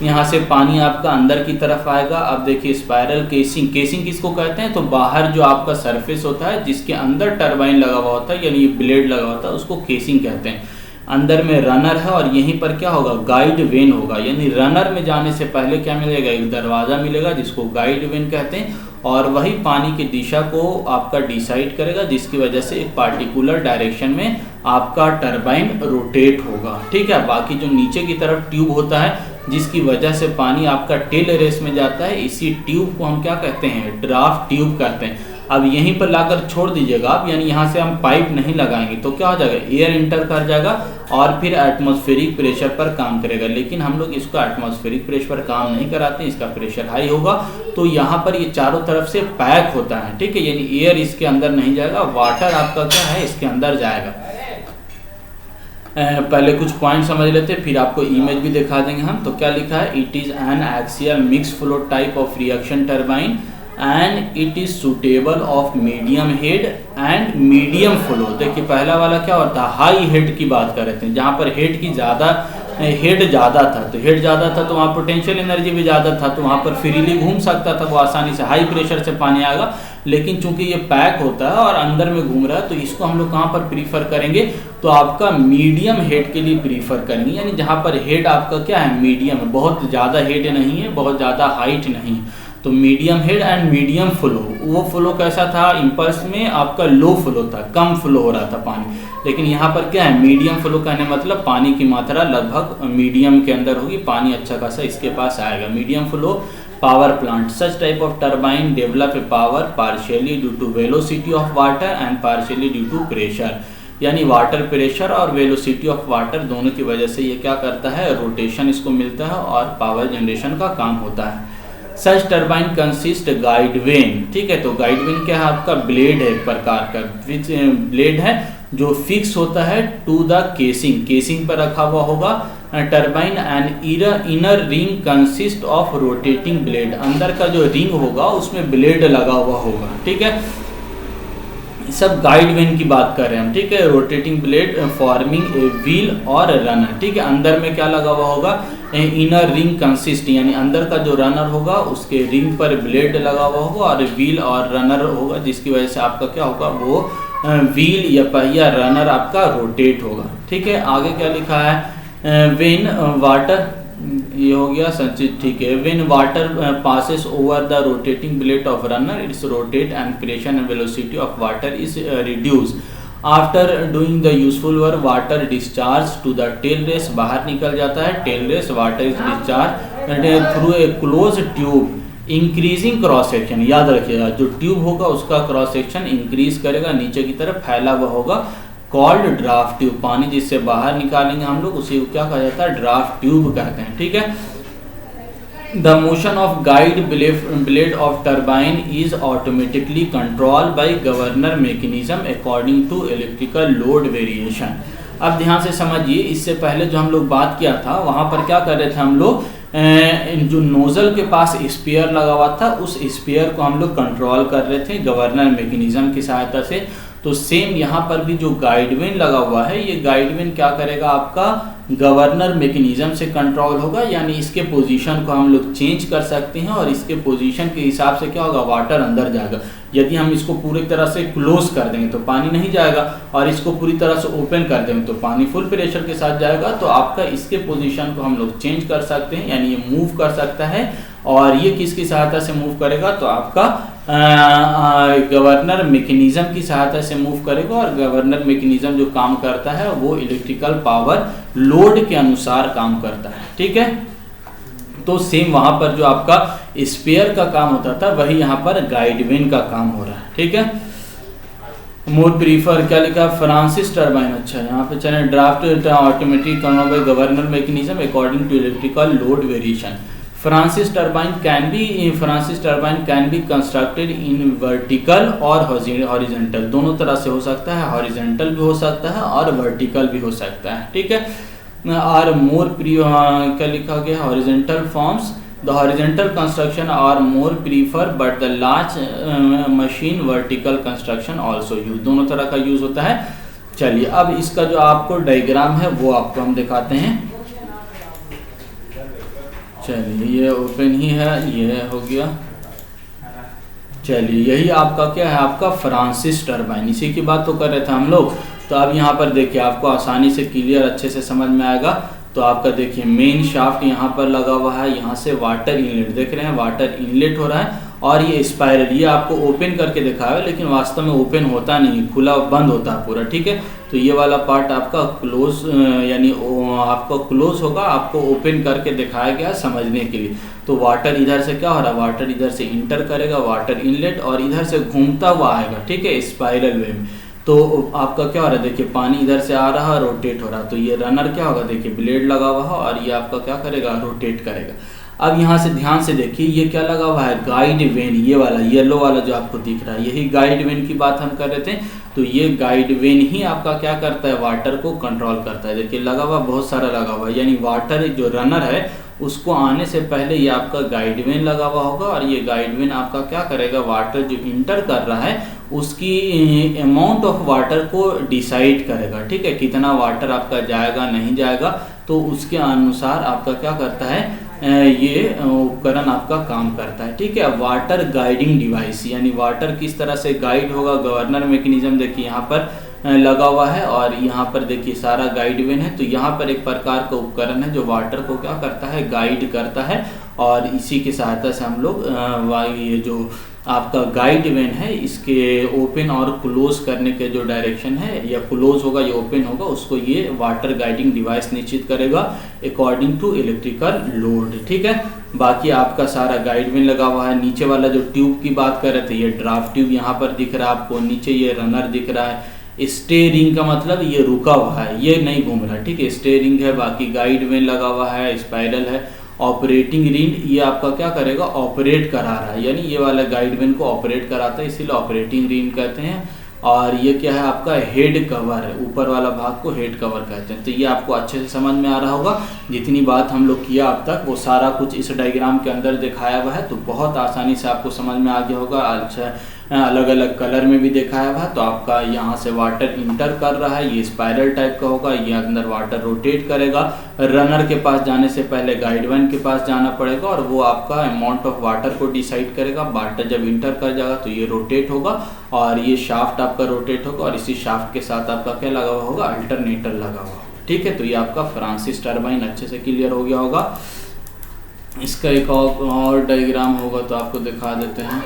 यहाँ से पानी आपका अंदर की तरफ आएगा। अब देखिए स्पाइरल केसिंग, केसिंग किसको कहते हैं, तो बाहर जो आपका सरफेस होता है जिसके अंदर टरबाइन लगा हुआ होता है यानी ब्लेड लगा होता है, उसको केसिंग कहते हैं। अंदर में रनर है और यहीं पर क्या होगा, गाइड वेन होगा, यानी रनर में जाने से पहले क्या मिलेगा, एक दरवाज़ा मिलेगा जिसको गाइड वेन कहते हैं, और वही पानी की दिशा को आपका डिसाइड करेगा, जिसकी वजह से एक पार्टिकुलर डायरेक्शन में आपका टरबाइन रोटेट होगा, ठीक है। बाकी जो नीचे की तरफ ट्यूब होता है जिसकी वजह से पानी आपका टेल रेस में जाता है, इसी ट्यूब को हम क्या कहते हैं, ड्राफ्ट ट्यूब कहते हैं। अब यहीं पर लाकर छोड़ दीजिएगा आप, यानी यहाँ से हम पाइप नहीं लगाएंगे तो क्या हो जाएगा, एयर इंटर कर जाएगा और फिर एटमॉस्फेरिक प्रेशर पर काम करेगा। लेकिन हम लोग इसको एटमॉस्फेरिक प्रेशर पर काम नहीं कराते, इसका प्रेशर हाई होगा, तो यहाँ पर ये चारों तरफ से पैक होता है, ठीक है, यानी एयर इसके अंदर नहीं जाएगा, वाटर आपका क्या है इसके अंदर जाएगा। पहले कुछ पॉइंट समझ लेते हैं, फिर आपको इमेज भी दिखा देंगे हम। तो क्या लिखा है, it is an axial mix flow type of reaction turbine and it is suitable of medium head and medium flow. देखिए पहला वाला क्या होता है, हाई हेड की बात कर रहे थे, जहाँ पर हेड ज़्यादा था, तो हेड ज़्यादा था तो वहाँ पोटेंशियल एनर्जी भी ज़्यादा था, तो वहाँ पर फ्रीली घूम सकता था वो आसानी से, हाई प्रेशर से पानी आएगा। लेकिन चूंकि ये पैक होता है और अंदर में घूम रहा है, तो इसको हम लोग कहाँ पर प्रीफर करेंगे, तो आपका मीडियम हेड के लिए प्रीफर करेंगे, यानी जहाँ पर हेड आपका क्या है, मीडियम है, बहुत ज़्यादा हेड नहीं है, बहुत ज़्यादा हाइट नहीं है, तो medium head and medium flow. वो फ्लो कैसा था, इम्पल्स में आपका लो फ्लो था, कम फ्लो हो रहा था पानी, लेकिन यहाँ पर क्या है, मीडियम फ्लो कहने मतलब पानी की मात्रा लगभग मीडियम के अंदर होगी, पानी अच्छा खासा इसके पास आएगा। Medium flow power plant, such type of turbine develop a power partially due to velocity of water and partially due to pressure, यानी वाटर प्रेशर और वेलोसिटी ऑफ वाटर दोनों की वजह से ये क्या करता है, रोटेशन इसको मिलता है और पावर जनरेशन का काम होता है। सच टर्बाइन कंसिस्ट गाइड वेन, ठीक है, तो गाइड वेन क्या है, आपका ब्लेड है एक प्रकार का, ब्लेड है जो फिक्स होता है टू द केसिंग, केसिंग पर रखा हुआ होगा। Turbine and inner ring consist of rotating blade, अंदर का जो रिंग होगा उसमें ब्लेड लगा हुआ होगा, ठीक है। सब गाइड वेन की बात कर रहे हैं हम, ठीक है, rotating blade forming a wheel और रनर, ठीक है। अंदर में क्या लगा हुआ होगा, इनर रिंग कंसिस्ट, यानी अंदर का जो रनर होगा उसके रिंग पर ब्लेड लगा हुआ होगा और व्हील और रनर होगा, जिसकी वजह से आपका क्या होगा, वो व्हील या पहिया रनर आपका रोटेट होगा, ठीक है। आगे क्या लिखा है, वेन वाटर, ये हो गया संचित, ठीक है। When water passes over the rotating blade of runner its rotate and pressure and velocity of water is reduce after doing the useful work, water discharge to the tail race, बाहर निकल जाता है tail race, water is discharge through a close tube increasing cross section, याद रखिएगा जो tube होगा उसका cross section increase करेगा, नीचे की तरफ फैला हुआ होगा, कॉल्ड ड्राफ्ट ट्यूब, पानी जिससे बाहर निकालेंगे हम लोग उसी को क्या कहा जाता है, ड्राफ्ट ट्यूब कहते हैं, ठीक है। The motion of guide blade of turbine is automatically control by governor mechanism according to electrical load variation. अब ध्यान से समझिए, इससे पहले जो हम लोग बात किया था वहां पर क्या कर रहे थे हम लोग, जो नोजल के पास स्पेयर लगा हुआ था उस स्पेयर को हम लोग कंट्रोल कर रहे थे गवर्नर मैकेनिज्म की सहायता से। तो सेम यहाँ पर भी जो गाइड वेन लगा हुआ है, ये गाइड वेन क्या करेगा, आपका गवर्नर मैकेनिज्म से कंट्रोल होगा, यानी इसके पोजीशन को हम लोग चेंज कर सकते हैं और इसके पोजीशन के हिसाब से क्या होगा, वाटर अंदर जाएगा। यदि हम इसको पूरी तरह से क्लोज कर देंगे तो पानी नहीं जाएगा, और इसको पूरी तरह से ओपन कर देंगे तो पानी फुल प्रेशर के साथ जाएगा। तो आपका इसके पोजीशन को हम लोग चेंज कर सकते हैं, यानी ये मूव कर सकता है। और ये किसकी सहायता से मूव करेगा, तो आपका गवर्नर मैकेनिज्म की सहायता से मूव करेगा। और गवर्नर मैकेनिज्म जो काम करता है वो इलेक्ट्रिकल पावर लोड के अनुसार काम करता है, ठीक है। तो सेम वहां पर जो आपका स्पेयर का काम होता था वही यहाँ पर गाइड वेन का काम हो रहा है, ठीक है। मोर प्रीफर क्या लिखा, फ्रांसिस टर्बाइन। अच्छा, यहाँ पे चले draft automatic governor mechanism according to electrical load variation. Francis turbine can be constructed in vertical और horizontal, दोनों तरह से हो सकता है, horizontal भी हो सकता है और vertical भी हो सकता है, ठीक है। और more क्या लिखा गया, horizontal forms, the horizontal construction are more preferred but the large machine vertical construction also use, दोनों तरह का यूज होता है। चलिए अब इसका जो आपको डायग्राम है वो आपको हम दिखाते हैं। चलिए ये ओपन ही है, ये हो गया। चलिए यही आपका क्या है, आपका फ्रांसिस टर्बाइन, इसी की बात तो कर रहे थे हम लोग। तो अब यहाँ पर देखिए आपको आसानी से क्लियर अच्छे से समझ में आएगा। तो आपका देखिए मेन शाफ्ट यहाँ पर लगा हुआ है, यहाँ से वाटर इनलेट देख रहे हैं, वाटर इनलेट हो रहा है। और ये स्पाइरल, ये आपको ओपन करके दिखाया है लेकिन वास्तव में ओपन होता नहीं, खुला बंद होता है पूरा, ठीक है। तो ये वाला पार्ट आपका क्लोज, यानी आपका क्लोज होगा, आपको ओपन करके दिखाया गया समझने के लिए। तो वाटर इधर से क्या हो रहा है, वाटर इधर से इंटर करेगा, वाटर इनलेट, और इधर से घूमता हुआ आएगा, ठीक है, स्पाइरल वे में। तो आपका क्या हो रहा है, देखिए पानी इधर से आ रहा है, रोटेट हो रहा है। तो ये रनर क्या होगा, देखिए ब्लेड लगा हुआ है और ये आपका क्या करेगा, रोटेट करेगा। अब यहाँ से ध्यान से देखिए ये क्या लगा हुआ है, गाइड वेन, ये वाला येलो वाला जो आपको दिख रहा है, यही गाइड वेन की बात हम कर रहे थे। तो ये गाइड वेन ही आपका क्या करता है, वाटर को कंट्रोल करता है। देखिए लगा हुआ, बहुत सारा लगा हुआ है, यानी वाटर जो रनर है उसको आने से पहले ये आपका गाइड वेन लगा हुआ होगा। और ये गाइड वेन आपका क्या करेगा, वाटर जो इंटर कर रहा है उसकी अमाउंट ऑफ वाटर को डिसाइड करेगा, ठीक है, कितना वाटर आपका जाएगा नहीं जाएगा। तो उसके अनुसार आपका क्या करता है, ये उपकरण आपका काम करता है, ठीक है। वाटर गाइडिंग डिवाइस, यानी वाटर किस तरह से गाइड होगा, गवर्नर मैकेनिज्म देखिए यहाँ पर लगा हुआ है और यहाँ पर देखिए सारा गाइड वेन है। तो यहाँ पर एक प्रकार का उपकरण है जो वाटर को क्या करता है, गाइड करता है। और इसी की सहायता से हम लोग ये जो आपका गाइड वेन है इसके ओपन और क्लोज करने के जो डायरेक्शन है, या क्लोज होगा या ओपन होगा, उसको ये वाटर गाइडिंग डिवाइस निश्चित करेगा अकॉर्डिंग टू इलेक्ट्रिकल लोड, ठीक है। बाकी आपका सारा गाइड वेन लगा हुआ है। नीचे वाला जो ट्यूब की बात कर रहे थे, ये ड्राफ्ट ट्यूब यहाँ पर दिख रहा है आपको, नीचे ये रनर दिख रहा है। स्टेयरिंग का मतलब ये रुका हुआ है, ये नहीं घूम रहा, ठीक है, स्टेयरिंग है। बाकी गाइड वेन लगा हुआ है, स्पाइरल है। ऑपरेटिंग रिंग, ये आपका क्या करेगा, ऑपरेट करा रहा है, यानी ये वाला गाइड वेन को ऑपरेट कराता है, इसीलिए ऑपरेटिंग रिंग कहते हैं। और ये क्या है, आपका हेड कवर है, ऊपर वाला भाग को हेड कवर कहते हैं। तो ये आपको अच्छे से समझ में आ रहा होगा। जितनी बात हम लोग किया अब तक वो सारा कुछ इस डायग्राम के अंदर दिखाया हुआ है, तो बहुत आसानी से आपको समझ में आ गया होगा। अच्छा, अलग अलग कलर में भी दिखाया हुआ है। तो आपका यहाँ से वाटर इंटर कर रहा है, ये स्पाइरल टाइप का होगा, ये अंदर वाटर रोटेट करेगा। रनर के पास जाने से पहले गाइड वेन के पास जाना पड़ेगा और वो आपका अमाउंट ऑफ वाटर को डिसाइड करेगा। वाटर जब इंटर कर जाएगा तो ये रोटेट होगा और ये शाफ्ट आपका रोटेट होगा, और इसी शाफ्ट के साथ आपका क्या लगा हुआ होगा, अल्टरनेटर लगा हुआ, ठीक है। तो ये आपका फ्रांसिस टर्बाइन अच्छे से क्लियर हो गया होगा। इसका एक और डायग्राम होगा तो आपको दिखा देते हैं।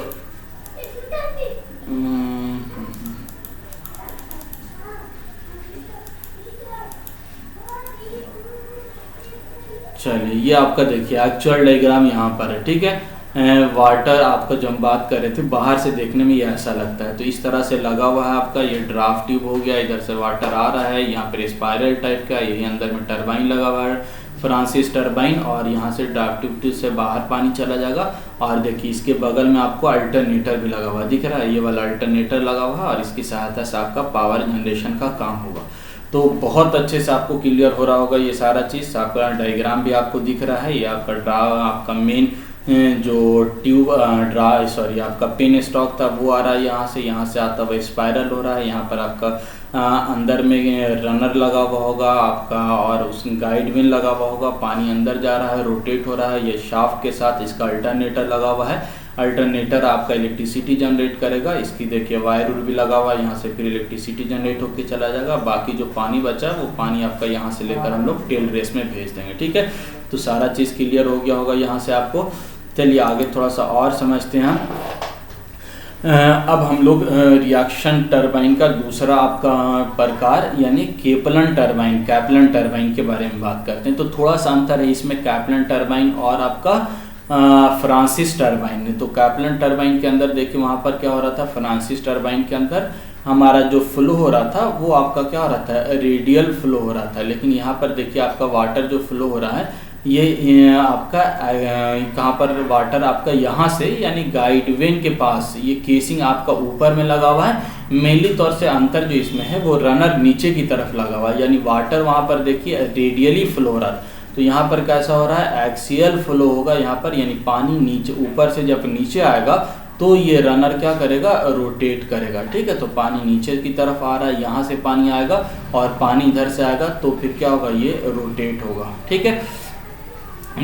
चलिए ये आपका देखिए एक्चुअल डायग्राम यहाँ पर है, ठीक है। वाटर आपका जो हम बात कर रहे थे, बाहर से देखने में ये ऐसा लगता है, तो इस तरह से लगा हुआ है आपका। ये ड्राफ्ट ट्यूब हो गया, इधर से वाटर आ रहा है, यहाँ पर स्पाइरल टाइप का, यही अंदर में टरबाइन लगा हुआ है, फ्रांसिस टरबाइन। और यहाँ से ड्राफ्ट ट्यूब से बाहर पानी चला जाएगा। और देखिए इसके बगल में आपको अल्टरनेटर भी लगा हुआ दिख रहा है, ये वाला अल्टरनेटर लगा हुआ है, और इसकी सहायता से आपका पावर जनरेशन का काम होगा। तो बहुत अच्छे से आपको क्लियर हो रहा होगा ये सारा चीज़। आपका डायग्राम भी आपको दिख रहा है, ये आपका आपका मेन जो ट्यूब आपका पेन स्टॉक था वो आ रहा है, यहाँ से आता हुआ स्पाइरल हो रहा है। यहाँ पर आपका अंदर में रनर लगा हुआ होगा आपका और उसमें गाइड विन लगा हुआ होगा, पानी अंदर जा रहा है, रोटेट हो रहा है। ये शाफ्ट के साथ इसका अल्टरनेटर लगा हुआ है, अल्टरनेटर आपका इलेक्ट्रिसिटी जनरेट करेगा। इसकी देखिए वायर भी लगा हुआ है, यहाँ से फिर इलेक्ट्रिसिटी जनरेट होकर चला जाएगा। बाकी जो पानी बचा है वो पानी आपका यहाँ से लेकर हम लोग टेल रेस में भेज देंगे, ठीक है। तो सारा चीज़ क्लियर हो गया होगा यहाँ से आपको। चलिए आगे थोड़ा सा और समझते हैं। अब हम लोग रिएक्शन टरबाइन का दूसरा आपका प्रकार यानी कैपलन टरबाइन के बारे में बात करते हैं। तो थोड़ा सा अंतर है इसमें कैपलन टरबाइन और आपका फ्रांसिस टरबाइन में। तो कैपलन टरबाइन के अंदर देखिए वहाँ पर क्या हो रहा था, फ्रांसिस टरबाइन के अंदर हमारा जो फ्लो हो रहा था वो आपका क्या हो रहा था, रेडियल फ्लो हो रहा था। लेकिन यहाँ पर देखिए आपका वाटर जो फ्लो हो रहा है ये आपका कहाँ पर वाटर आपका यहाँ से यानी गाइड वेन के पास, ये केसिंग आपका ऊपर में लगा हुआ है। मेनली तौर से अंतर जो इसमें है वो रनर नीचे की तरफ लगा हुआ है, यानी वाटर वहाँ पर देखिए रेडियली फ्लो हो रहा है। तो यहाँ पर कैसा हो रहा है, एक्सियल फ्लो होगा यहाँ पर, यानी पानी नीचे ऊपर से जब नीचे आएगा तो ये रनर क्या करेगा, रोटेट करेगा, ठीक है। तो पानी नीचे की तरफ आ रहा है, यहाँ से पानी आएगा और पानी इधर से आएगा तो फिर क्या होगा, ये रोटेट होगा, ठीक है।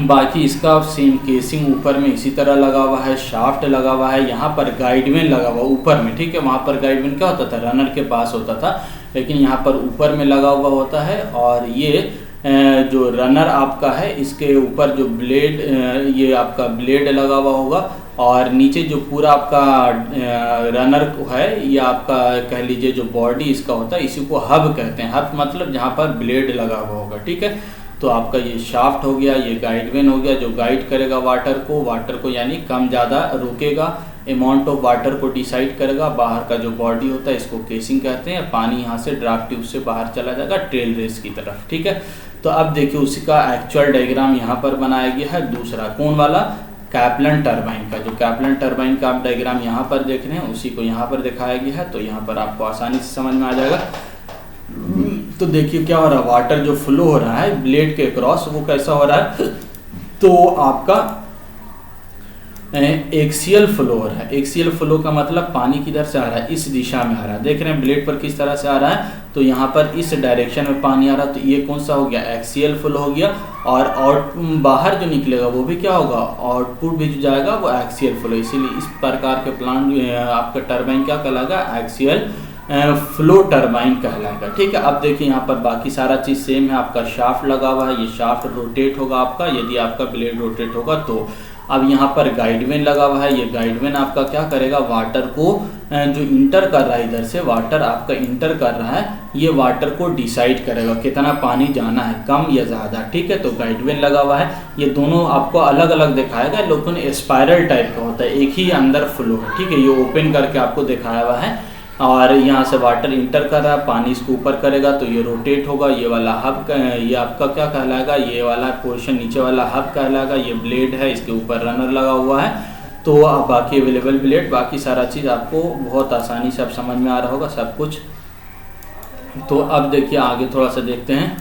बाकी इसका सेम केसिंग ऊपर में इसी तरह लगा हुआ है, शाफ्ट लगा हुआ है, यहाँ पर गाइडवेन लगा हुआ ऊपर में, ठीक है। वहाँ पर गाइडवेन क्या होता था, रनर के पास होता था, लेकिन यहाँ पर ऊपर में लगा हुआ होता है। और ये जो रनर आपका है इसके ऊपर जो ब्लेड, ये आपका ब्लेड लगा हुआ होगा और नीचे जो पूरा आपका रनर है ये आपका कह लीजिए जो बॉडी इसका होता है इसी को हब कहते हैं। हब मतलब जहाँ पर ब्लेड लगा हुआ होगा, ठीक है। तो आपका ये शाफ्ट हो गया, ये गाइडवेन हो गया जो गाइड करेगा वाटर को यानी कम ज़्यादा रोकेगा, अमाउंट ऑफ वाटर को डिसाइड करेगा। बाहर का जो बॉडी होता है इसको केसिंग कहते हैं। पानी यहाँ से ड्राफ्ट ट्यूब से बाहर चला जाएगा ट्रेल रेस की तरफ, ठीक है। तो अब देखिए उसी का एक्चुअल डायग्राम यहाँ पर बनाया गया है, दूसरा कौन वाला, कैपलन टरबाइन का। जो कैपलन टरबाइन का आप डायग्राम यहाँ पर देख रहे हैं उसी को यहाँ पर दिखाया गया है, तो यहाँ पर आपको आसानी से समझ में आ जाएगा। तो देखिए क्या हो रहा है, वाटर जो फ्लो हो रहा है ब्लेड के क्रॉस वो कैसा हो रहा है, तो आपका एक्सियल फ्लो हो रहा है। एक्सियल फ्लो का मतलब पानी किधर से आ रहा है, इस दिशा में आ रहा है। देख रहे हैं ब्लेड पर किस तरह से आ रहा है, तो यहाँ पर इस डायरेक्शन में पानी आ रहा है, तो ये कौन सा हो गया, एक्सियल फ्लो हो गया। और बाहर जो निकलेगा वो भी क्या होगा, आउटपुट भी जो जाएगा वो एक्सियल फ्लो। इसीलिए इस प्रकार के प्लांट आपका टरबाइन क्या कहलाएगा, एक्सियल फ्लो टरबाइन कहलाएगा, ठीक है। अब देखिए यहाँ पर बाकी सारा चीज़ सेम है। आपका शाफ्ट लगा हुआ है, ये शाफ्ट रोटेट होगा आपका यदि आपका ब्लेड रोटेट होगा तो। अब यहाँ पर गाइडवेन लगा हुआ है, ये गाइडवेन आपका क्या करेगा, वाटर को जो इंटर कर रहा है, इधर से वाटर आपका इंटर कर रहा है, ये वाटर को डिसाइड करेगा कितना पानी जाना है, कम या ज़्यादा, ठीक है। तो गाइडवेन लगा हुआ है, ये दोनों आपको अलग अलग दिखाएगा, लेकिन स्पाइरल टाइप का होता है, एक ही अंदर फ्लो है, ठीक है। ये ओपन करके आपको दिखाया हुआ है और यहाँ से वाटर इंटर कर रहा है, पानी इसको ऊपर करेगा तो ये रोटेट होगा। ये वाला हब ये आपका क्या कहलाएगा, ये वाला पोर्शन नीचे वाला हब कहलाएगा। ये ब्लेड है, इसके ऊपर रनर लगा हुआ है। तो बाकी अवेलेबल ब्लेड, बाकी सारा चीज़ आपको बहुत आसानी से अब समझ में आ रहा होगा सब कुछ। तो अब देखिए आगे थोड़ा सा देखते हैं।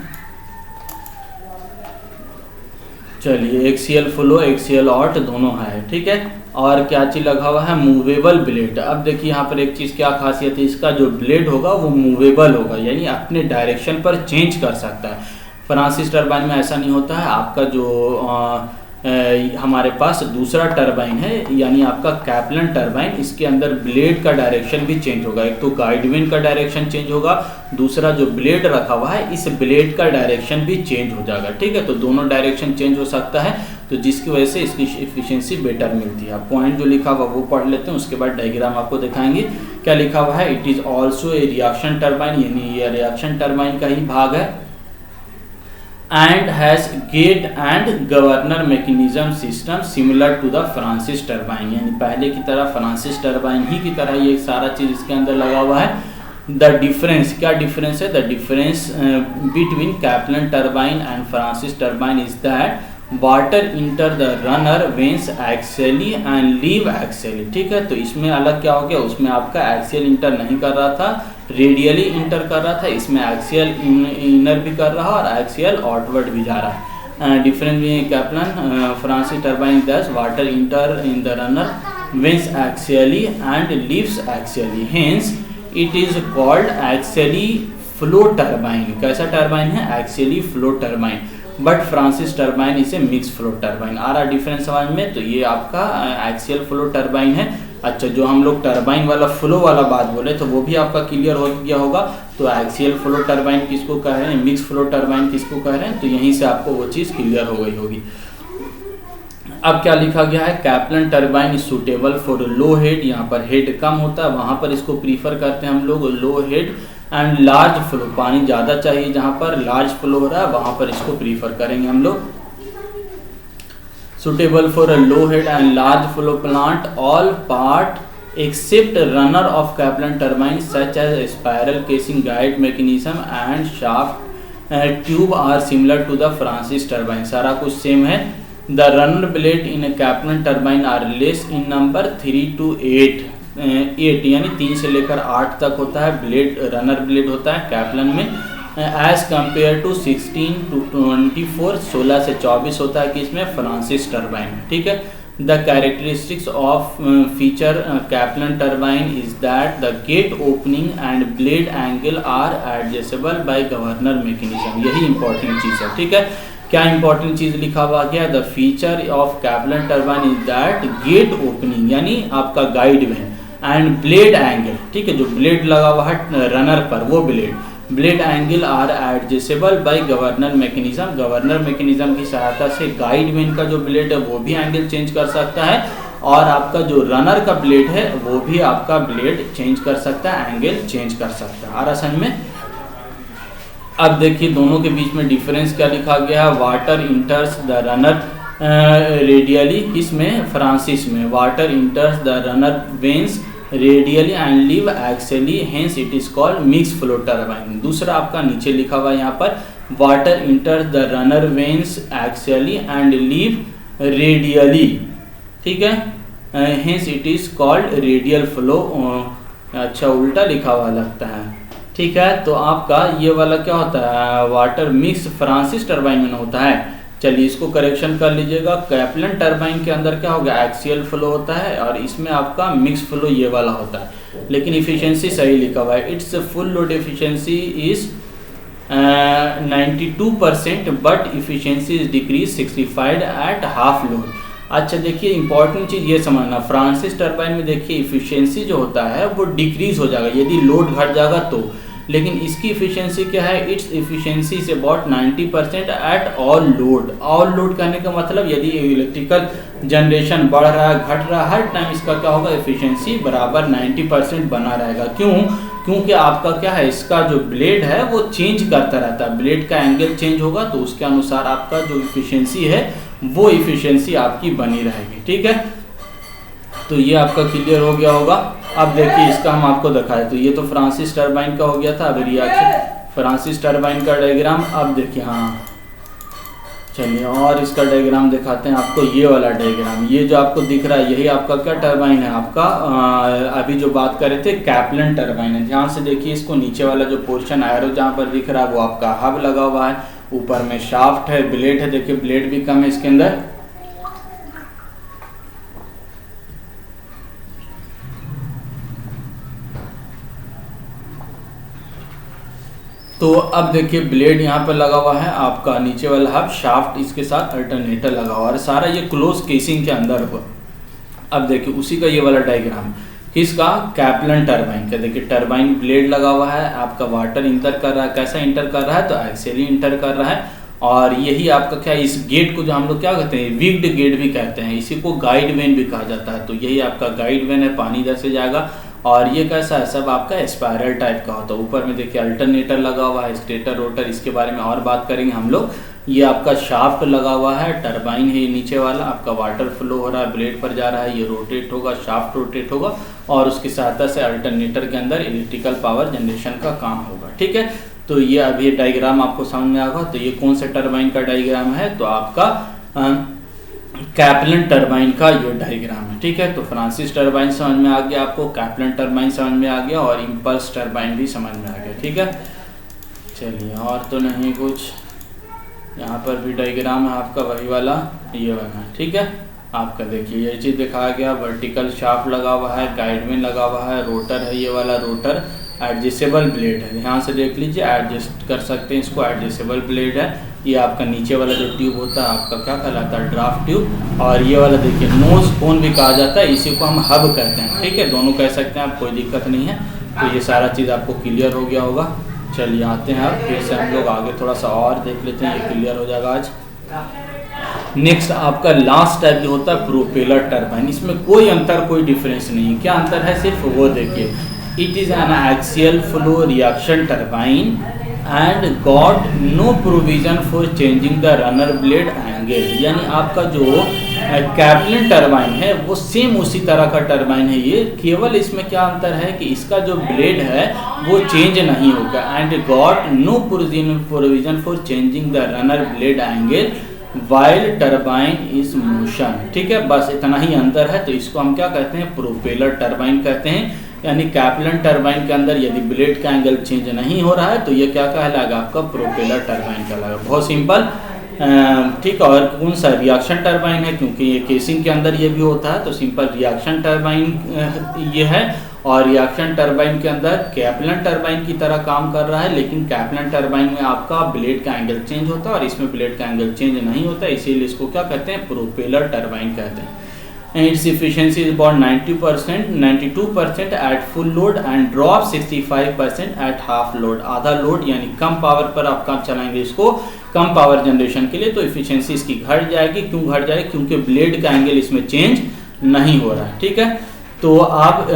चलिए एक्सियल फ्लो एक्सियल आउट दोनों है, ठीक है। और क्या चीज़ लगा हुआ है, मूवेबल ब्लेड। अब देखिए यहाँ पर एक चीज़ क्या खासियत है, इसका जो ब्लेड होगा वो मूवेबल होगा, यानी अपने डायरेक्शन पर चेंज कर सकता है। फ्रांसिस टरबाइन में ऐसा नहीं होता है। आपका जो हमारे पास दूसरा टरबाइन है यानी आपका कैपलन टरबाइन, इसके अंदर ब्लेड का डायरेक्शन भी चेंज होगा। एक तो गाइडवेन का डायरेक्शन चेंज होगा, दूसरा जो ब्लेड रखा हुआ है इस ब्लेड का डायरेक्शन भी चेंज हो जाएगा, ठीक है। तो दोनों डायरेक्शन चेंज हो सकता है, तो जिसकी वजह से इसकी एफिशिएंसी बेटर मिलती है। पॉइंट जो लिखा हुआ वो पढ़ लेते हैं, उसके बाद डायग्राम आपको दिखाएंगे। क्या लिखा हुआ है, it is also a reaction turbine, यानी ये रिएक्शन टरबाइन का ही भाग है। and has gate and governor mechanism system similar to the Francis turbine, यानी पहले की तरह फ्रांसिस टरबाइन ही की तरह ये सारा चीज़ इसके अंदर लगा हुआ है। द डिफरेंस, क्या डिफरेंस है, the difference between Kaplan turbine and Francis turbine is that water enter the runner veins axially and leave axially, ठीक है। तो इसमें अलग क्या हो गया, उसमें आपका एक्सियल इंटर नहीं कर रहा था, रेडियली इंटर कर रहा था। इसमें एक्सियल इनर भी कर रहा और एक्सियल आउटवर्ड भी जा रहा है। डिफरेंस में कैपलन फ्रांसिस टरबाइन दस water enter in the runner veins axially and leaves axially, hence it is called axially flow turbine. कैसा टर्बाइन है? Axially flow turbine. But Francis turbine इसे मिक्स फ्लो टर्बाइन। आ रहा difference समझ में? तो ये आपका एक्सियल फ्लो टर्बाइन है। अच्छा, जो हम लोग टर्बाइन वाला फ्लो वाला बात बोले तो वो भी आपका क्लियर हो गया होगा। तो एक्सियल फ्लो टर्बाइन किसको कह रहे हैं, मिक्स फ्लो टर्बाइन किसको कह रहे हैं, तो यहीं से आपको वो चीज़ क्लियर हो गई होगी। अब क्या लिखा गया है? Kaplan turbine is suitable for low head. यहाँ पर हेड कम होता है, वहाँ पर इसको प्रीफर करते हैं हम लोग लो हेड एंड लार्ज फ्लो। पानी ज़्यादा चाहिए जहाँ पर लार्ज फ्लो हो रहा है वहाँ पर इसको प्रीफर करेंगे हम लोग। Suitable for a low head and large flow plant, all part except runner of Kaplan turbine such as spiral casing, guide mechanism and shaft tube are similar to the Francis turbine. सारा कुछ same है। The runner blade in a Kaplan turbine are less in number 3 to 8 यानी 3 से लेकर 8 तक होता है blade, runner blade होता है कैप्लन में, एज कम्पेयर टू 16 to 24, 16 से 24 होता है कि इसमें फ्रांसिस टर्बाइन में। ठीक है। The characteristics of feature Kaplan turbine is that the gate opening and blade angle are adjustable by governor mechanism. यही इंपॉर्टेंट चीज़ है। ठीक है। क्या इंपॉर्टेंट चीज़ लिखा हुआ गया? The feature of Kaplan turbine is that gate opening यानी आपका guide vane and blade angle, ठीक है, जो ब्लेड लगा हुआ है रनर पर वो blade angle are adjustable by governor mechanism. Governor mechanism की सहायता से गाइड वेन का जो ब्लेड है वो भी एंगल चेंज कर सकता है और आपका जो रनर का ब्लेड है वो भी आपका ब्लेड चेंज कर सकता है, एंगल चेंज कर सकता है। आ रहा समझ में? अब देखिए दोनों के बीच में डिफरेंस क्या लिखा गया है? वाटर इंटर्स द रनर रेडियली, किसमें? फ्रांसिस में। Water इंटर्स the runner veins radially and leave axially, hence it is called mix flow turbine. दूसरा आपका नीचे लिखा हुआ है यहाँ पर, water इंटर्स the runner veins axially and leave radially, ठीक है, hence it is called radial flow. अच्छा, उल्टा लिखा हुआ लगता है। ठीक है, तो आपका ये वाला क्या होता है? वाटर मिक्स फ्रांसिस टर्बाइन में होता है। चलिए इसको करेक्शन कर लीजिएगा। कैप्लन टर्बाइन के अंदर क्या होगा? एक्सियल फ्लो होता है और इसमें आपका मिक्स फ्लो ये वाला होता है। लेकिन इफिशिएंसी सही लिखा हुआ है। It's full load efficiency is 92% but efficiency is decrease 65 at half load. अच्छा देखिए इंपॉर्टेंट चीज़ ये समझना, फ्रांसिस टर्बाइन में देखिए इफिशिएंसी जो होता है वो डिक्रीज हो जाएगा यदि लोड घट जाएगा तो, लेकिन इसकी इफिशिएंसी क्या है? It's efficiency is about 90% at all load. All load कहने का मतलब यदि इलेक्ट्रिकल जनरेशन बढ़ रहा है घट रहा है हर टाइम इसका क्या होगा? इफिशिएंसी बराबर 90% बना रहेगा। क्यों? क्योंकि आपका क्या है, इसका जो ब्लेड है वो चेंज करता रहता है, ब्लेड का एंगल चेंज होगा तो उसके अनुसार आपका जो इफिशिएंसी है वो इफिशिएंसी आपकी बनी रहेगी। ठीक है, तो ये आपका क्लियर हो गया होगा। अब देखिए इसका हम आपको दिखाए, तो ये तो फ्रांसिस टर्बाइन का हो गया था। अब रिएक्शन फ्रांसिस टर्बाइन का डायग्राम। अब देखिए, हाँ चलिए और इसका डायग्राम दिखाते हैं आपको। ये वाला डायग्राम, ये जो आपको दिख रहा है यही आपका क्या टर्बाइन है? आपका अभी जो बात कर रहे थे कैप्लन टर्बाइन है। ध्यान से देखिए इसको, नीचे वाला जो पोर्शन एरो जहाँ पर दिख रहा है वो आपका हब लगा हुआ है, ऊपर में शाफ्ट है, ब्लेड है। देखिए ब्लेड भी कम है इसके अंदर। तो अब देखिए ब्लेड यहाँ पर लगा हुआ है, आपका नीचे वाला हब, शाफ्ट इसके साथ अल्टरनेटर लगा हुआ है, सारा ये क्लोज केसिंग के अंदर हुआ। अब देखिए उसी का ये वाला डायग्राम किसका? कैप्लन टर्बाइन का। देखिए टर्बाइन ब्लेड लगा हुआ है, आपका वाटर इंटर कर रहा है। कैसा इंटर कर रहा है? तो एक्सियली इंटर कर रहा है। और यही आपका क्या, इस गेट को जो हम लोग क्या कहते हैं? विग्ड गेट भी कहते हैं, इसी को गाइड वेन भी कहा जाता है। तो यही आपका गाइड वेन है, पानी इधर से जाएगा। और ये कैसा है? सब आपका स्पायरल टाइप का होता है। ऊपर में देखिए अल्टरनेटर लगा हुआ है, स्टेटर रोटर, इसके बारे में और बात करेंगे हम लोग। ये आपका शाफ्ट लगा हुआ है, टरबाइन है ये नीचे वाला, आपका वाटर फ्लो हो रहा है, ब्लेड पर जा रहा है, ये रोटेट होगा, शाफ्ट रोटेट होगा और उसकी सहायता से अल्टरनेटर के अंदर इलेक्ट्रिकल पावर जनरेशन का काम होगा। ठीक है, तो ये अभी डायग्राम आपको समझ में आएगा। तो ये कौन से टरबाइन का डायग्राम है? तो आपका कैप्लन टरबाइन का ये डायग्राम है। ठीक है, तो फ्रांसिस टरबाइन समझ में आ गया आपको, कैप्लन टरबाइन समझ में आ गया और इम्पल्स टरबाइन भी समझ में आ गया। ठीक है, चलिए और तो नहीं, कुछ यहाँ पर भी डायग्राम है आपका वही वाला, ये वाला। ठीक है, आपका देखिए ये चीज़ दिखाया गया, वर्टिकल शाफ्ट लगा हुआ है, गाइड में लगा हुआ है, रोटर है, ये वाला रोटर एडजस्टेबल ब्लेड है, ध्यान से देख लीजिए, एडजस्ट कर सकते हैं इसको, एडजस्टेबल ब्लेड है। ये आपका नीचे वाला जो ट्यूब होता है आपका क्या कहलाता है, ड्राफ्ट ट्यूब। और ये वाला देखिए नोज कोन भी कहा जाता है, इसी को हम हब कहते हैं, ठीक है, दोनों कह सकते हैं आप, कोई दिक्कत नहीं है। तो ये सारा चीज़ आपको क्लियर हो गया होगा। चलिए आते हैं अब फिर से हम लोग आगे थोड़ा सा और देख लेते हैं, ये क्लियर हो जाएगा आज। नेक्स्ट आपका लास्ट टाइप जो होता है प्रोपेलर टरबाइन, इसमें कोई अंतर, कोई डिफरेंस नहीं है। क्या अंतर है, सिर्फ वो देखिए, it is an axial flow reaction turbine and got no provision for changing the runner blade angle. यानी आपका जो कैप्लिन टरबाइन है वो सेम उसी तरह का टरबाइन है, ये केवल इसमें क्या अंतर है कि इसका जो ब्लेड है वो चेंज नहीं होगा। And got no provision for changing the runner blade angle while turbine is motion, ठीक है, बस इतना ही अंतर है। तो इसको हम क्या कहते हैं, प्रोपेलर टरबाइन कहते हैं। यानी कैप्लिन टरबाइन के अंदर यदि ब्लेड का एंगल चेंज नहीं हो रहा है तो ये क्या कहलाएगा, आपका प्रोपेलर टरबाइन कहलाएगा। बहुत सिंपल, ठीक है। और कौन सा रिएक्शन टरबाइन है, क्योंकि ये केसिंग के अंदर ये भी होता है, तो सिंपल रिएक्शन टरबाइन ये है। और रिएक्शन टरबाइन के अंदर कैप्लिन टरबाइन की तरह काम कर रहा है, लेकिन कैप्लिन टरबाइन में आपका ब्लेड का एंगल चेंज होता है और इसमें ब्लेड का एंगल चेंज नहीं होता, इसीलिए इसको क्या कहते हैं, प्रोपेलर टरबाइन कहते हैं। Its efficiency is about 90%, 92% at full load and drop 65% at half load। आधा लोड यानी कम पावर पर आप काम चलाएंगे इसको, कम पावर जनरेशन के लिए, तो इफिशियंसी इसकी घट जाएगी। क्यों घट जाएगी, क्योंकि ब्लेड का एंगल इसमें चेंज नहीं हो रहा है, ठीक है। तो आप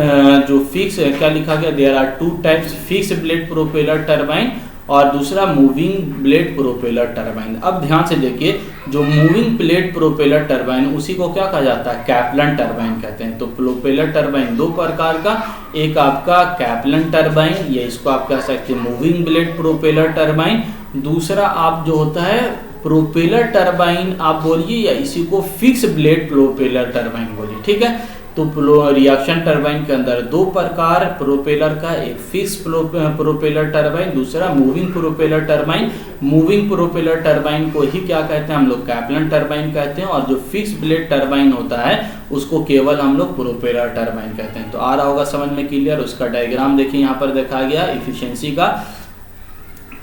जो फिक्स क्या लिखा गया, there are two types, fix blade propeller turbine और दूसरा मूविंग ब्लेड प्रोपेलर टरबाइन। अब ध्यान से देखिए, जो मूविंग ब्लेड प्रोपेलर टरबाइन उसी को क्या कहा जाता है, कैप्लिन टरबाइन कहते हैं। तो प्रोपेलर टरबाइन दो प्रकार का, एक आपका कैप्लिन टरबाइन, ये इसको आप कह सकते हैं मूविंग ब्लेड प्रोपेलर टरबाइन। दूसरा आप जो होता है प्रोपेलर टरबाइन आप बोलिए, या इसी को फिक्स ब्लेड प्रोपेलर टरबाइन बोलिए, ठीक है। तो रिएक्शन टरबाइन के अंदर दो प्रकार प्रोपेलर का, एक फिक्स प्रोपेलर टरबाइन, दूसरा moving propeller turbine. Moving propeller turbine को ही क्या कहते हैं हम लोग, कैप्लिन टरबाइन कहते हैं। और जो फिक्स ब्लेड टरबाइन होता है उसको केवल हम लोग प्रोपेलर टरबाइन कहते हैं। तो आ रहा होगा समझ में क्लियर। उसका डायग्राम देखिए यहाँ पर दिखाया गया इफिशियंसी का।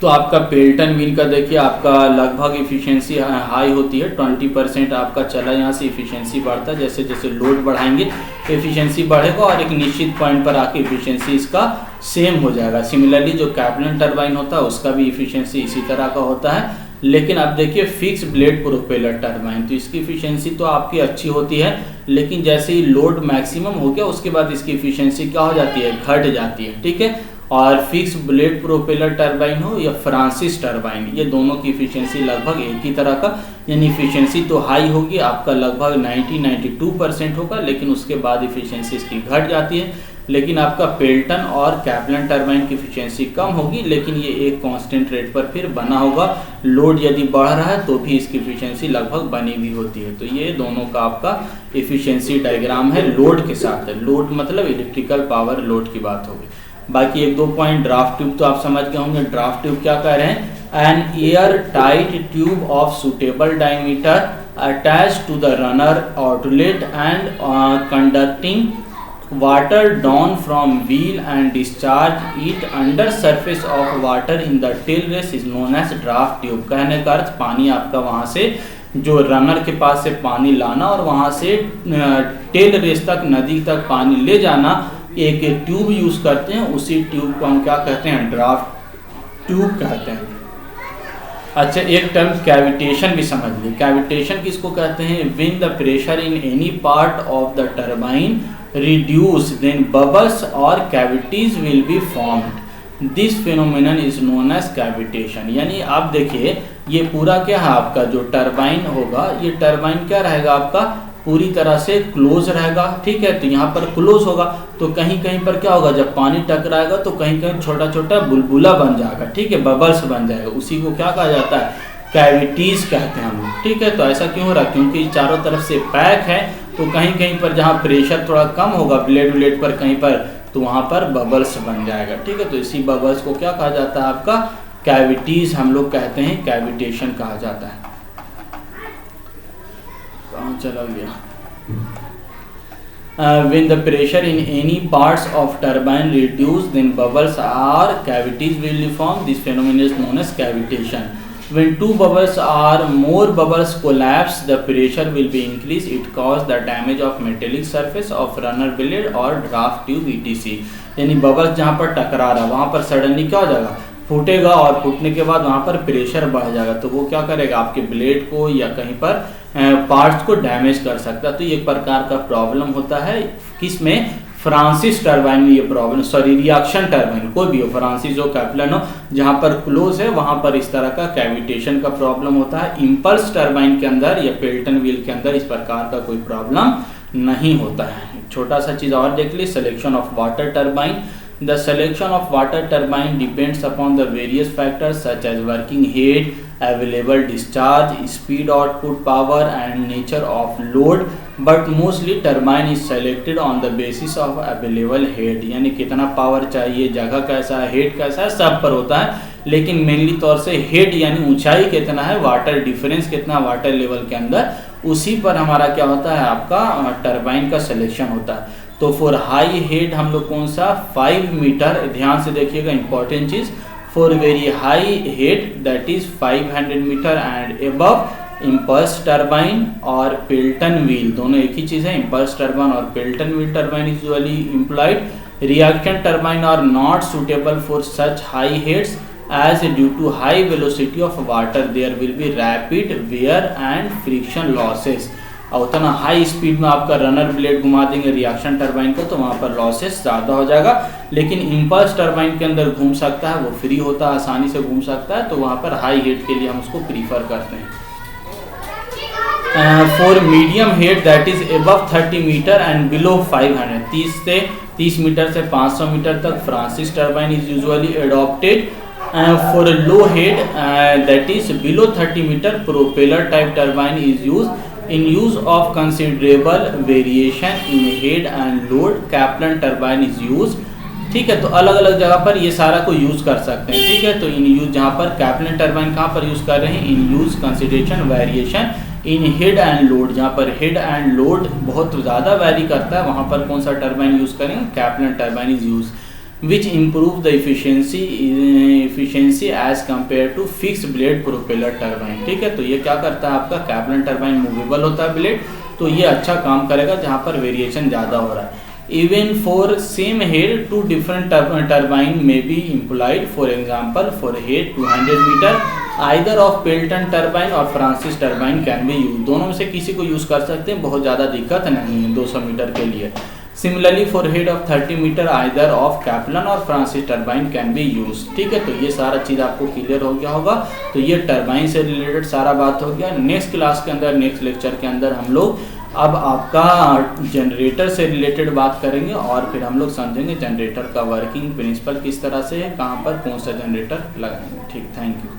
तो आपका पेल्टन व्हील का देखिए, आपका लगभग इफिशियंसी हाई होती है, 20% आपका चला, यहाँ से इफिशियंसी बढ़ता है, जैसे जैसे लोड बढ़ाएंगे इफिशियंसी बढ़ेगा और एक निश्चित पॉइंट पर आके इफिशियंसी इसका सेम हो जाएगा। सिमिलरली जो कैप्लिन टरबाइन होता है उसका भी इफिशियंसी इसी तरह का होता है। लेकिन अब देखिए फिक्स ब्लेड प्रोपेलर टरबाइन, तो इसकी इफिशियंसी तो आपकी अच्छी होती है, लेकिन जैसे ही लोड मैक्सिमम हो गया उसके बाद इसकी इफिशियंसी क्या हो जाती है, घट जाती है, ठीक है। और फिक्स ब्लेड प्रोपेलर टरबाइन हो या फ्रांसिस टरबाइन, ये दोनों की इफिशियंसी लगभग एक ही तरह का, यानी इफिशियंसी तो हाई होगी, आपका लगभग 90-92% होगा, लेकिन उसके बाद इफिशियंसी इसकी घट जाती है। लेकिन आपका पेल्टन और कैप्लिन टरबाइन की इफिशियंसी कम होगी, लेकिन ये एक कांस्टेंट रेट पर फिर बना होगा। लोड यदि बढ़ रहा है तो भी इसकी इफिशियंसी लगभग बनी हुई होती है। तो ये दोनों का आपका इफिशियंसी डायग्राम है, लोड के साथ है। लोड मतलब इलेक्ट्रिकल पावर लोड की बात होगी। बाकी एक दो पॉइंट, ड्राफ्ट ट्यूब तो आप समझ गए होंगे। ड्राफ्ट ट्यूब क्या कह रहे हैं, an air tight tube of suitable diameter attach to the runner outlet and conducting water down from wheel and discharge it under surface of water in the tail race is known as draft tube. कहने का अर्थ पानी आपका वहाँ से जो runner के पास से पानी लाना और वहाँ से टेल रेस तक, नदी तक पानी ले जाना, एक ट्यूब यूज करते हैं, उसी ट्यूब को हम क्या कहते हैं, ड्राफ्ट ट्यूब कहते हैं। अच्छा, एक टर्म कैविटेशन भी समझ ली। कैविटेशन किसको कहते हैं, when the pressure in any part of the turbine reduce then bubbles और cavities will be formed, this phenomenon is known as cavitation. यानी आप देखिए ये पूरा क्या है, आपका जो टरबाइन होगा, ये टरबाइन क्या रहेगा, आपका पूरी तरह से क्लोज रहेगा, ठीक है। तो यहाँ पर क्लोज होगा तो कहीं कहीं पर क्या होगा, जब पानी टकराएगा तो कहीं कहीं छोटा छोटा बुलबुला बन जाएगा, ठीक है, बबल्स बन जाएगा। उसी को क्या कहा जाता है, कैविटीज कहते हैं हम लोग, ठीक है। तो ऐसा क्यों हो रहा है, क्योंकि चारों तरफ से पैक है, तो कहीं कहीं पर जहाँ प्रेशर थोड़ा कम होगा ब्लेड व्लेड पर कहीं पर, तो वहाँ पर बबल्स बन जाएगा, ठीक है। तो इसी बबल्स को क्या कहा जाता है, आपका कैविटीज हम लोग कहते हैं, कैविटेशन कहा जाता है। कहाँ चला गया, When the pressure in any parts of turbine reduce, then bubbles or cavities will form. This phenomenon is known as cavitation. When two bubbles or more bubbles collapse, the pressure will be increased. It cause the damage of metallic surface of runner blade or draft tube etc. यानी bubbles जहाँ पर टकरा रहा है वहाँ पर suddenly क्या हो जाएगा, फूटेगा, और फूटने के बाद वहाँ पर प्रेशर बढ़ जाएगा, तो वो क्या करेगा, आपके ब्लेड को या कहीं पर पार्ट्स को डैमेज कर सकता है। तो ये एक प्रकार का प्रॉब्लम होता है किसमें, फ्रांसिस टरबाइन में ये प्रॉब्लम, सॉरी रिएक्शन टरबाइन कोई भी हो, फ्रांसिस हो कैप्लन हो, जहाँ पर क्लोज है वहाँ पर इस तरह का कैविटेशन का प्रॉब्लम होता है। इम्पल्स टरबाइन के अंदर या पेल्टन व्हील के अंदर इस प्रकार का कोई प्रॉब्लम नहीं होता है। छोटा सा चीज़ और देख ली, selection of water turbine. The selection of water turbine depends upon the various factors such as working head, available discharge, speed output power and nature of load, but mostly turbine is selected on the basis of available head, यानी कितना power चाहिए, जगह कैसा है, head कैसा है, सब पर होता है, लेकिन मेनली तौर से हेड यानी ऊंचाई कितना है, वाटर डिफरेंस कितना वाटर लेवल के अंदर, उसी पर हमारा क्या होता है, आपका टरबाइन का सिलेक्शन होता है। तो फॉर हाई हेड हम लोग कौन सा 5 मीटर, ध्यान से देखिएगा इंपॉर्टेंट चीज, for very high head that is 500 metre and above impulse turbine और पेल्टन व्हील, दोनों एक ही चीज है, इम्पल्स टरबाइन और Pelton wheel turbine is usually employed. Reaction turbine are not suitable for such high heads as due to high velocity of water there will be rapid wear and friction losses। और उतना high speed में आपका runner blade घुमा देंगे reaction turbine को तो वहाँ पर लॉसेस ज़्यादा हो जाएगा, लेकिन इम्पल्स टरबाइन के अंदर घूम सकता है, वो फ्री होता है, आसानी से घूम सकता है, तो वहाँ पर हाई हेड के लिए हम उसको प्रीफर करते हैं। For medium head that is above 30 metre and below 500, 30 metre से 500 मीटर तक Francis turbine is usually adopted. For a low head that is below 30 meter, propeller type turbine is used. In use of considerable variation in head and load, Kaplan turbine is used। ठीक है, तो अलग अलग जगह पर ये सारा को यूज कर सकते हैं। ठीक है, तो इन यूज जहाँ पर कैप्लन टरबाइन कहाँ पर यूज कर रहे हैं, in use consideration variation in head and load, जहाँ पर हेड एंड लोड बहुत ज़्यादा वेरी करता है वहाँ पर कौन सा टरबाइन यूज करेंगे, Kaplan turbine is use, which improve the efficiency as compared to fixed blade propeller turbine। ठीक है, तो ये क्या करता है, आपका कैप्लन टरबाइन मूवेबल होता है ब्लेड, तो ये अच्छा काम करेगा जहाँ पर वेरिएशन ज़्यादा हो रहा है। Even for same head two different turbine में be employed, for example for head 200 meter either of Pelton turbine और Francis turbine can be use, दोनों में से किसी को यूज कर सकते हैं, बहुत ज़्यादा दिक्कत नहीं है 200 मीटर के लिए। Similarly for head of 30 meter either of Kaplan और Francis turbine can be use. ठीक है, तो ये सारा चीज़ आपको क्लियर हो गया होगा। तो ये टरबाइन से रिलेटेड सारा बात हो गया। नेक्स्ट क्लास के अंदर, नेक्स्ट लेक्चर के अंदर हम लोग अब आपका जनरेटर से रिलेटेड बात करेंगे और फिर हम लोग समझेंगे जनरेटर का वर्किंग प्रिंसिपल किस तरह से है, कहाँ पर कौन सा जनरेटर लगाएंगे। ठीक, थैंक यू।